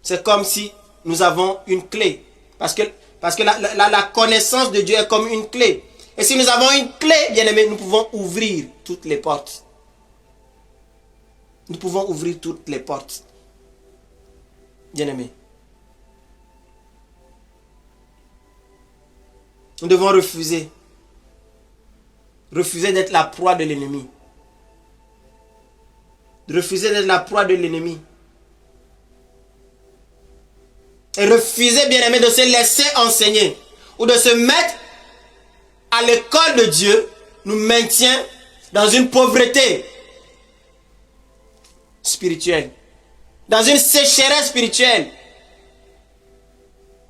C'est comme si nous avons une clé. Parce que la connaissance de Dieu est comme une clé. Et si nous avons une clé, bien-aimés, nous pouvons ouvrir toutes les portes. Nous pouvons ouvrir toutes les portes. Bien-aimés, nous devons refuser. Refuser d'être la proie de l'ennemi. Refuser d'être la proie de l'ennemi. Et refuser, bien aimé, de se laisser enseigner ou de se mettre à l'école de Dieu nous maintient dans une pauvreté spirituelle, dans une sécheresse spirituelle.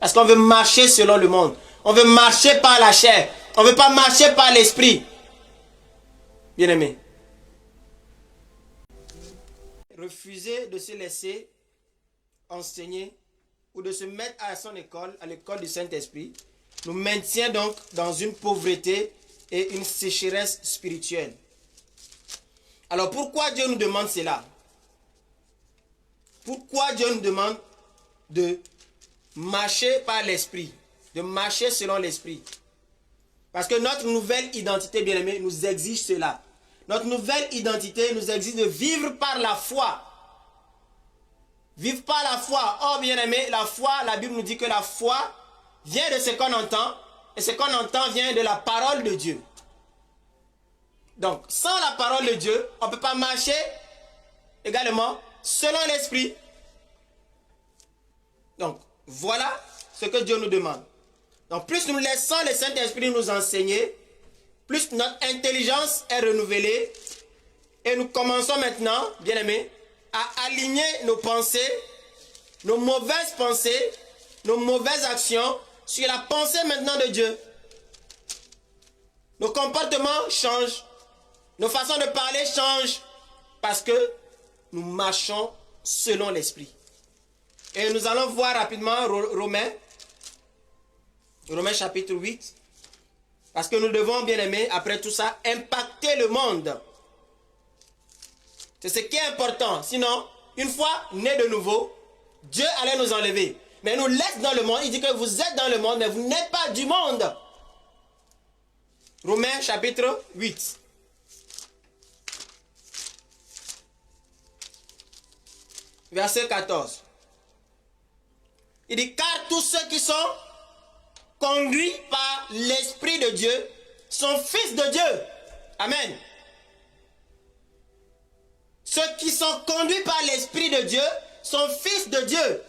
Parce qu'on veut marcher selon le monde. On veut marcher par la chair. On ne veut pas marcher par l'esprit. Bien-aimé, refuser de se laisser enseigner ou de se mettre à son école, à l'école du Saint-Esprit, nous maintient donc dans une pauvreté et une sécheresse spirituelle. Alors pourquoi Dieu nous demande cela? Pourquoi Dieu nous demande de marcher par l'Esprit, de marcher selon l'Esprit? Parce que notre nouvelle identité, bien-aimé, nous exige cela. Notre nouvelle identité nous exige de vivre par la foi. Vivre par la foi. Oh, bien-aimé, la foi, la Bible nous dit que la foi vient de ce qu'on entend, et ce qu'on entend vient de la parole de Dieu. Donc, sans la parole de Dieu, on ne peut pas marcher également selon l'Esprit. Donc, voilà ce que Dieu nous demande. Donc, plus nous laissons le Saint-Esprit nous enseigner, plus notre intelligence est renouvelée. Et nous commençons maintenant, bien-aimés, à aligner nos pensées, nos mauvaises pensées, nos mauvaises actions sur la pensée maintenant de Dieu. Nos comportements changent. Nos façons de parler changent. Parce que nous marchons selon l'Esprit. Et nous allons voir rapidement Romains chapitre 8. Parce que nous devons, bien aimés, après tout ça, impacter le monde. C'est ce qui est important. Sinon, une fois nés de nouveau, Dieu allait nous enlever. Mais il nous laisse dans le monde. Il dit que vous êtes dans le monde, mais vous n'êtes pas du monde. Romains chapitre 8. Verset 14. Il dit, car tous ceux qui sont conduits par l'Esprit de Dieu sont fils de Dieu. Amen. Ceux qui sont conduits par l'Esprit de Dieu sont fils de Dieu.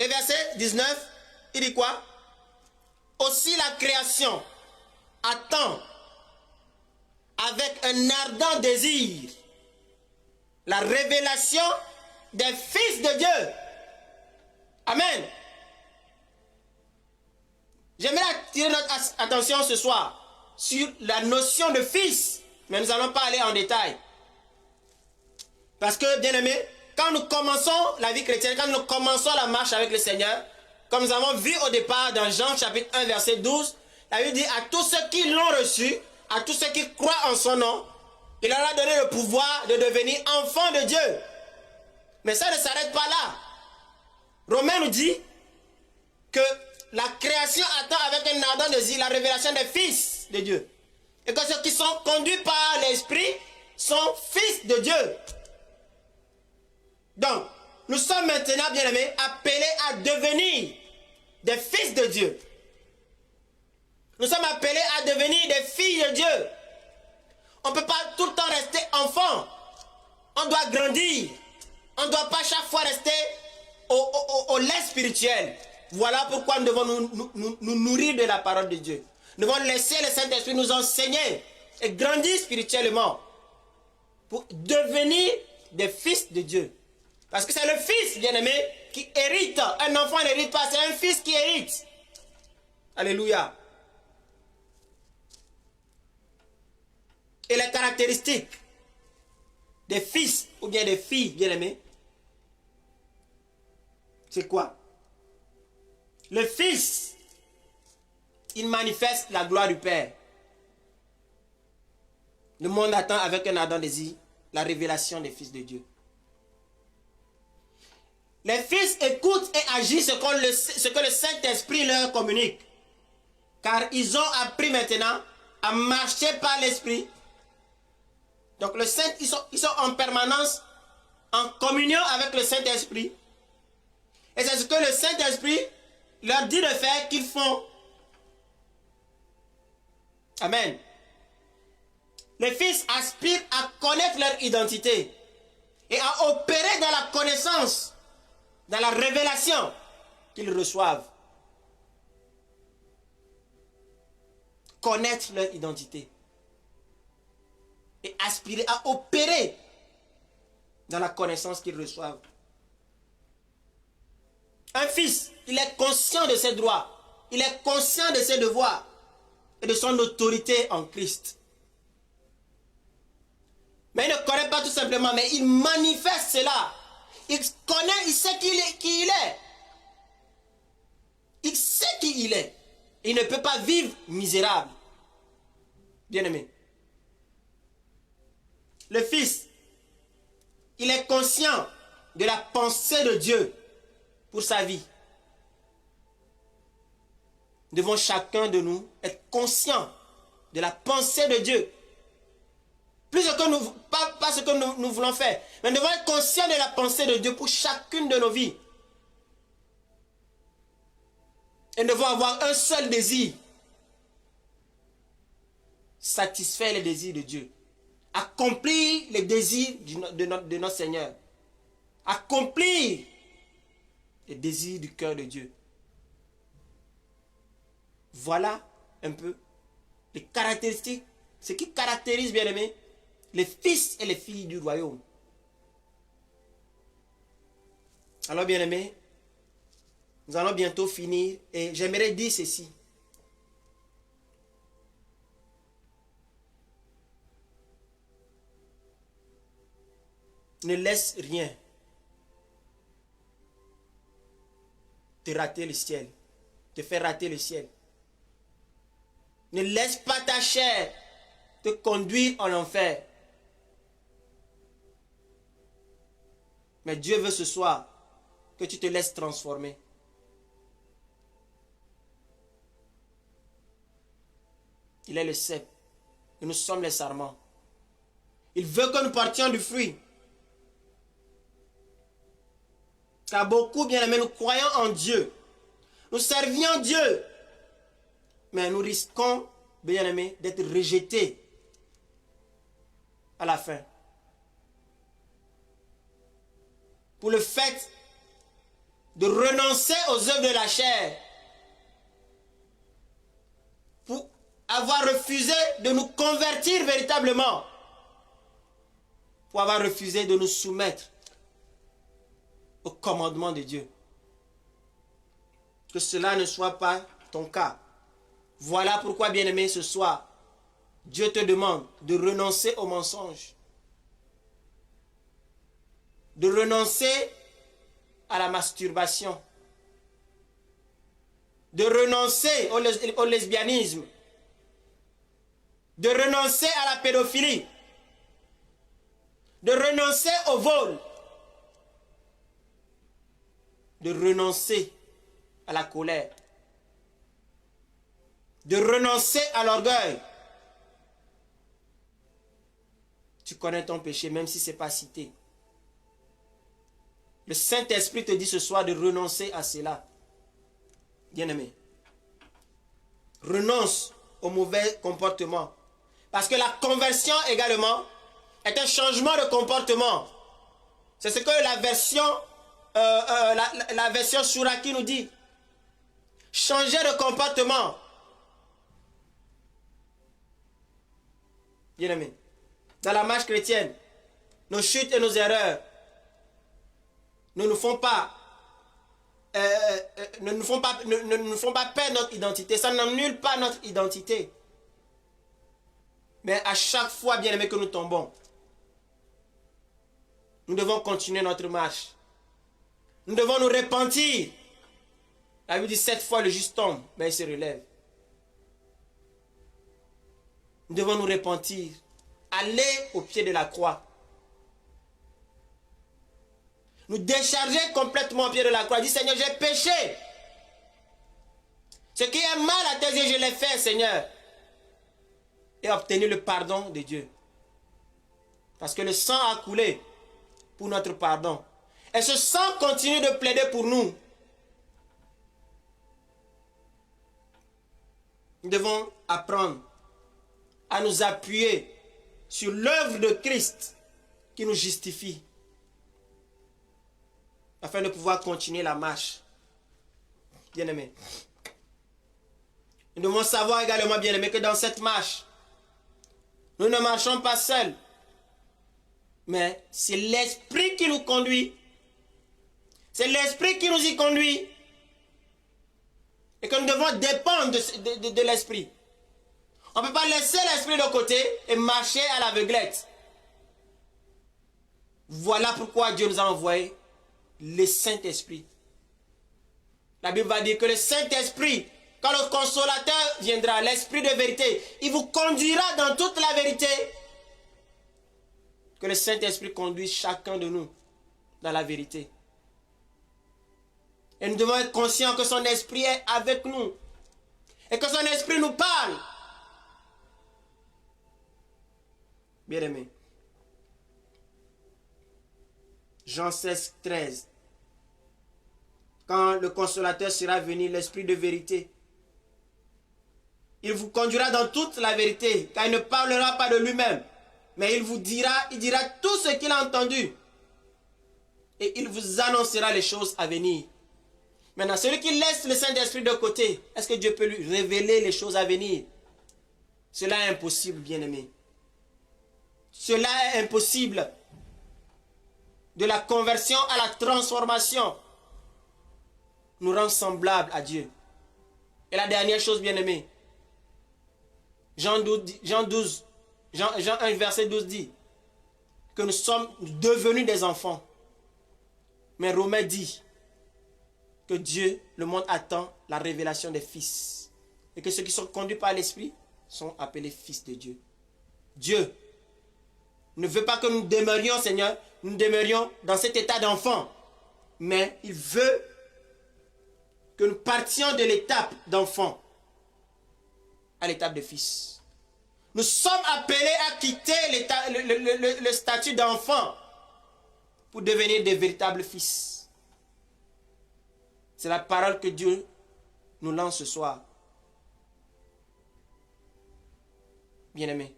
Et verset 19, il dit quoi? Aussi la création attend avec un ardent désir la révélation des fils de Dieu. Amen. J'aimerais attirer notre attention ce soir sur la notion de fils. Mais nous n'allons pas aller en détail. Parce que, bien aimé, quand nous commençons la vie chrétienne, quand nous commençons la marche avec le Seigneur, comme nous avons vu au départ dans Jean chapitre 1 verset 12, la Bible dit à tous ceux qui l'ont reçu, à tous ceux qui croient en son nom, il leur a donné le pouvoir de devenir enfants de Dieu. Mais ça ne s'arrête pas là. Romains nous dit que la création attend avec un ardent désir la révélation des fils de Dieu. Et que ceux qui sont conduits par l'Esprit sont fils de Dieu. Donc, nous sommes maintenant, bien aimés, appelés à devenir des fils de Dieu. Nous sommes appelés à devenir des filles de Dieu. On ne peut pas tout le temps rester enfant. On doit grandir. On ne doit pas chaque fois rester au lait spirituel. Voilà pourquoi nous devons nous nourrir de la parole de Dieu. Nous devons laisser le Saint-Esprit nous enseigner et grandir spirituellement pour devenir des fils de Dieu. Parce que c'est le fils, bien-aimé, qui hérite. Un enfant n'hérite pas, c'est un fils qui hérite. Alléluia. Et les caractéristiques des fils ou bien des filles, bien-aimés, c'est quoi? Le fils, il manifeste la gloire du Père. Le monde attend avec un ardent désir la révélation des fils de Dieu. Les fils écoutent et agissent ce que le Saint-Esprit leur communique. Car ils ont appris maintenant à marcher par l'Esprit. Donc ils sont en permanence en communion avec le Saint-Esprit. Et c'est ce que le Saint-Esprit leur dit de faire qu'ils font. Amen. Les fils aspirent à connaître leur identité et à opérer dans la connaissance, dans la révélation qu'ils reçoivent. Connaître leur identité et aspirer à opérer dans la connaissance qu'ils reçoivent. Un fils, il est conscient de ses droits, il est conscient de ses devoirs et de son autorité en Christ. Mais il ne connaît pas tout simplement, mais il manifeste cela. Il connaît, il sait qui il est. Il sait qui il est. Il ne peut pas vivre misérable. Bien-aimé. Le Fils, il est conscient de la pensée de Dieu pour sa vie. Nous devons chacun de nous être conscient de la pensée de Dieu. Plus ce que nous, pas ce que nous voulons faire, mais nous devons être conscients de la pensée de Dieu pour chacune de nos vies. Et nous devons avoir un seul désir. Satisfaire les désirs de Dieu. Accomplir les désirs de notre Seigneur. Accomplir les désirs du cœur de Dieu. Voilà un peu les caractéristiques, ce qui caractérise, bien aimé, les fils et les filles du royaume. Alors, bien aimé, nous allons bientôt finir et j'aimerais dire ceci. Ne laisse rien te rater le ciel, te faire rater le ciel. Ne laisse pas ta chair te conduire en enfer. Mais Dieu veut ce soir que tu te laisses transformer. Il est le cep et nous sommes les sarments. Il veut que nous portions du fruit. Car beaucoup, bien aimés, nous croyons en Dieu. Nous servions Dieu. Mais nous risquons, bien aimés, d'être rejetés à la fin. Pour le fait de renoncer aux œuvres de la chair. Pour avoir refusé de nous convertir véritablement. Pour avoir refusé de nous soumettre au commandement de Dieu. Que cela ne soit pas ton cas. Voilà pourquoi, bien-aimé, ce soir, Dieu te demande de renoncer au mensonge. De renoncer à la masturbation. De renoncer au lesbianisme. De renoncer à la pédophilie. De renoncer au vol. De renoncer à la colère. De renoncer à l'orgueil. Tu connais ton péché, même si ce n'est pas cité. Le Saint-Esprit te dit ce soir de renoncer à cela. Bien-aimé. Renonce au mauvais comportement. Parce que la conversion également est un changement de comportement. C'est ce que la version la version Souraki nous dit. Changer de comportement. Bien-aimé, dans la marche chrétienne, nos chutes et nos erreurs ne nous font pas perdre notre identité. Ça n'annule pas notre identité. Mais à chaque fois, bien-aimé, que nous tombons, nous devons continuer notre marche. Nous devons nous repentir. La Bible dit 7 fois le juste tombe, mais il se relève. Nous devons nous repentir. Aller au pied de la croix. Nous décharger complètement au pied de la croix. Dis Seigneur, j'ai péché. Ce qui est mal à tes yeux, je l'ai fait, Seigneur. Et obtenir le pardon de Dieu. Parce que le sang a coulé pour notre pardon. Et ce sang continue de plaider pour nous. Nous devons apprendre à nous appuyer sur l'œuvre de Christ qui nous justifie. Afin de pouvoir continuer la marche. Bien-aimés. Nous devons savoir également, bien-aimés, que dans cette marche, nous ne marchons pas seuls. Mais c'est l'Esprit qui nous conduit. C'est l'Esprit qui nous y conduit. Et que nous devons dépendre de l'Esprit. On ne peut pas laisser l'Esprit de côté et marcher à l'aveuglette. Voilà pourquoi Dieu nous a envoyé le Saint-Esprit. La Bible va dire que le Saint-Esprit, quand le consolateur viendra, l'Esprit de vérité, il vous conduira dans toute la vérité. Que le Saint-Esprit conduise chacun de nous dans la vérité. Et nous devons être conscients que son Esprit est avec nous. Et que son Esprit nous parle. Bien-aimés. Jean 16, 13. Quand le consolateur sera venu, l'Esprit de vérité, il vous conduira dans toute la vérité, car il ne parlera pas de lui-même, mais il dira tout ce qu'il a entendu. Et il vous annoncera les choses à venir. Maintenant, celui qui laisse le Saint-Esprit de côté, est-ce que Dieu peut lui révéler les choses à venir? Cela est impossible, bien-aimé. Cela est impossible. De la conversion à la transformation nous rend semblables à Dieu. Et la dernière chose, bien-aimé, Jean 1, verset 12 dit que nous sommes devenus des enfants. Mais Romains dit que Dieu, le monde attend la révélation des fils. Et que ceux qui sont conduits par l'Esprit sont appelés fils de Dieu. Dieu ne veut pas que nous demeurions, Seigneur, nous demeurions dans cet état d'enfant. Mais il veut que nous partions de l'étape d'enfant à l'étape de fils. Nous sommes appelés à quitter le statut d'enfant pour devenir des véritables fils. C'est la parole que Dieu nous lance ce soir. Bien-aimés,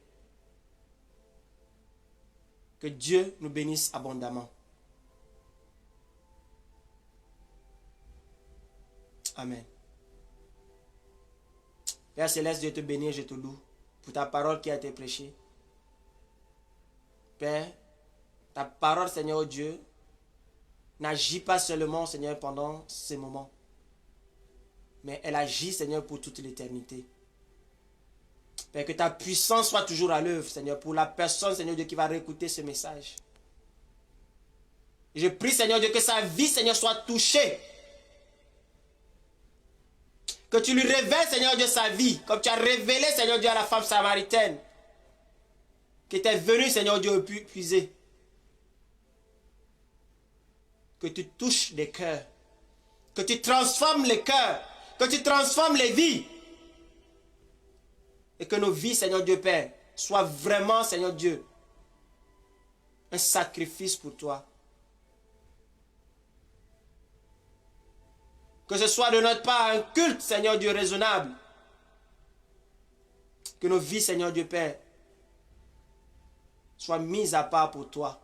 que Dieu nous bénisse abondamment. Amen. Père Céleste, Dieu te bénit et je te loue pour ta parole qui a été prêchée. Père, ta parole, Seigneur Dieu, n'agit pas seulement, Seigneur, pendant ces moments, mais elle agit, Seigneur, pour toute l'éternité. Père, que ta puissance soit toujours à l'œuvre, Seigneur, pour la personne, Seigneur Dieu, qui va réécouter ce message. Et je prie, Seigneur Dieu, que sa vie, Seigneur, soit touchée. Que tu lui révèles, Seigneur Dieu, sa vie, comme tu as révélé, Seigneur Dieu, à la femme samaritaine, qui était venue, Seigneur Dieu, puiser. Que tu touches les cœurs, que tu transformes les cœurs, que tu transformes les vies. Et que nos vies, Seigneur Dieu Père, soient vraiment, Seigneur Dieu, un sacrifice pour toi. Que ce soit de notre part un culte, Seigneur Dieu, raisonnable. Que nos vies, Seigneur Dieu Père, soient mises à part pour toi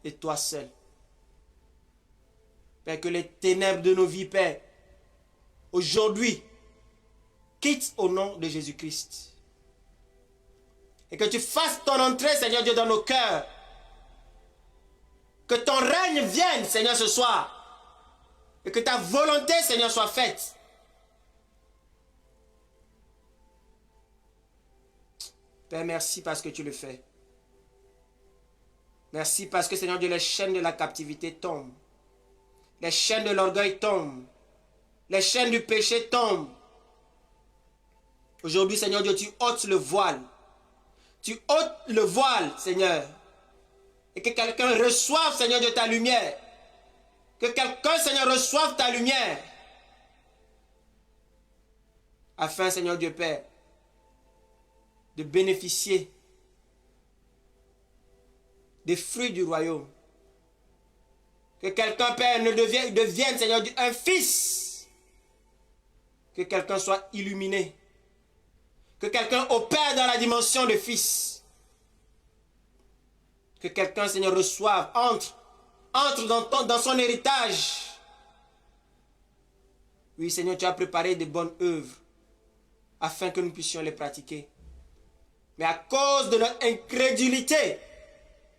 et toi seul. Père, que les ténèbres de nos vies, Père, aujourd'hui, quittent au nom de Jésus-Christ. Et que tu fasses ton entrée, Seigneur Dieu, dans nos cœurs. Que ton règne vienne, Seigneur, ce soir. Et que ta volonté, Seigneur, soit faite. Père, merci parce que tu le fais. Merci parce que, Seigneur Dieu, les chaînes de la captivité tombent. Les chaînes de l'orgueil tombent. Les chaînes du péché tombent. Aujourd'hui, Seigneur Dieu, tu ôtes le voile. Tu ôtes le voile, Seigneur. Et que quelqu'un reçoive, Seigneur Dieu, ta lumière. Que quelqu'un, Seigneur, reçoive ta lumière. Afin, Seigneur Dieu Père, de bénéficier des fruits du royaume. Que quelqu'un, Père, devienne, Seigneur Dieu, un fils. Que quelqu'un soit illuminé. Que quelqu'un opère dans la dimension de fils. Que quelqu'un, Seigneur, reçoive, entre dans son héritage. Oui, Seigneur, tu as préparé de bonnes œuvres afin que nous puissions les pratiquer. Mais à cause de notre incrédulité,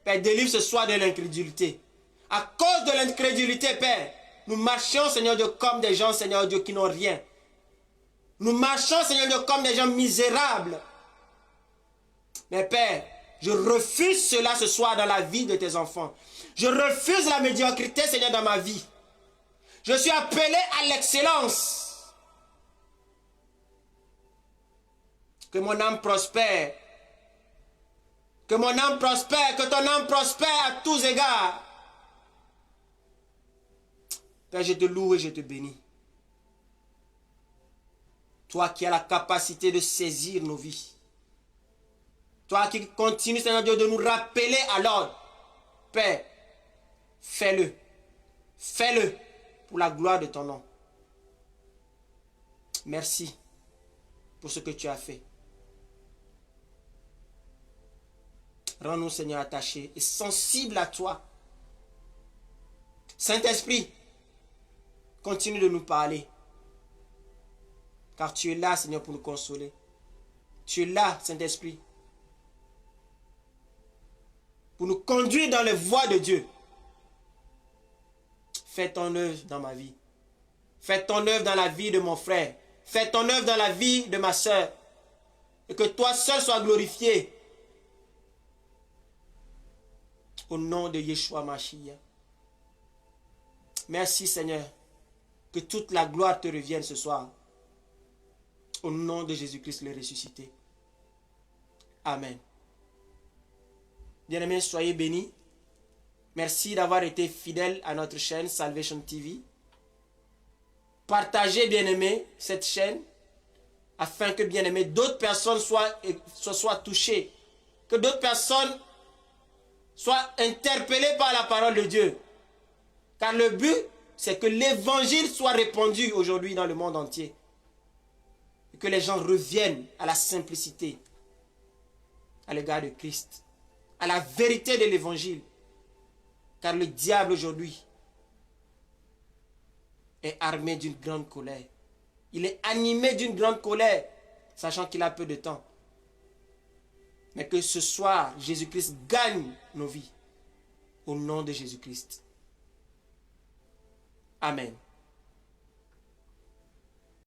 Père, délivre ce soir de l'incrédulité. À cause de l'incrédulité, Père, nous marchons, Seigneur Dieu, comme des gens, Seigneur Dieu, qui n'ont rien. Nous marchons, Seigneur Dieu, comme des gens misérables. Mais Père, Je refuse cela ce soir dans la vie de tes enfants. Je refuse la médiocrité, Seigneur, dans ma vie. Je suis appelé à l'excellence. Que mon âme prospère. Que mon âme prospère, que ton âme prospère à tous égards. Père, je te loue et je te bénis. Toi qui as la capacité de saisir nos vies. Toi qui continues, Seigneur Dieu, de nous rappeler à l'ordre. Père, fais-le. Fais-le pour la gloire de ton nom. Merci pour ce que tu as fait. Rends-nous, Seigneur, attachés et sensibles à toi. Saint-Esprit, continue de nous parler. Car tu es là, Seigneur, pour nous consoler. Tu es là, Saint-Esprit, pour nous conduire dans les voies de Dieu. Fais ton œuvre dans ma vie. Fais ton œuvre dans la vie de mon frère. Fais ton œuvre dans la vie de ma soeur. Et que toi seul sois glorifié. Au nom de Yeshua Mashiach. Merci Seigneur. Que toute la gloire te revienne ce soir. Au nom de Jésus-Christ le ressuscité. Amen. Bien-aimés, soyez bénis. Merci d'avoir été fidèles à notre chaîne Salvation TV. Partagez, bien-aimés, cette chaîne afin que, bien-aimés, d'autres personnes soient touchées. Que d'autres personnes soient interpellées par la parole de Dieu. Car le but, c'est que l'évangile soit répandu aujourd'hui dans le monde entier. Et que les gens reviennent à la simplicité, à l'égard de Christ, à la vérité de l'évangile. Car le diable aujourd'hui est armé d'une grande colère. Il est animé d'une grande colère, sachant qu'il a peu de temps. Mais que ce soir, Jésus-Christ gagne nos vies. Au nom de Jésus-Christ. Amen.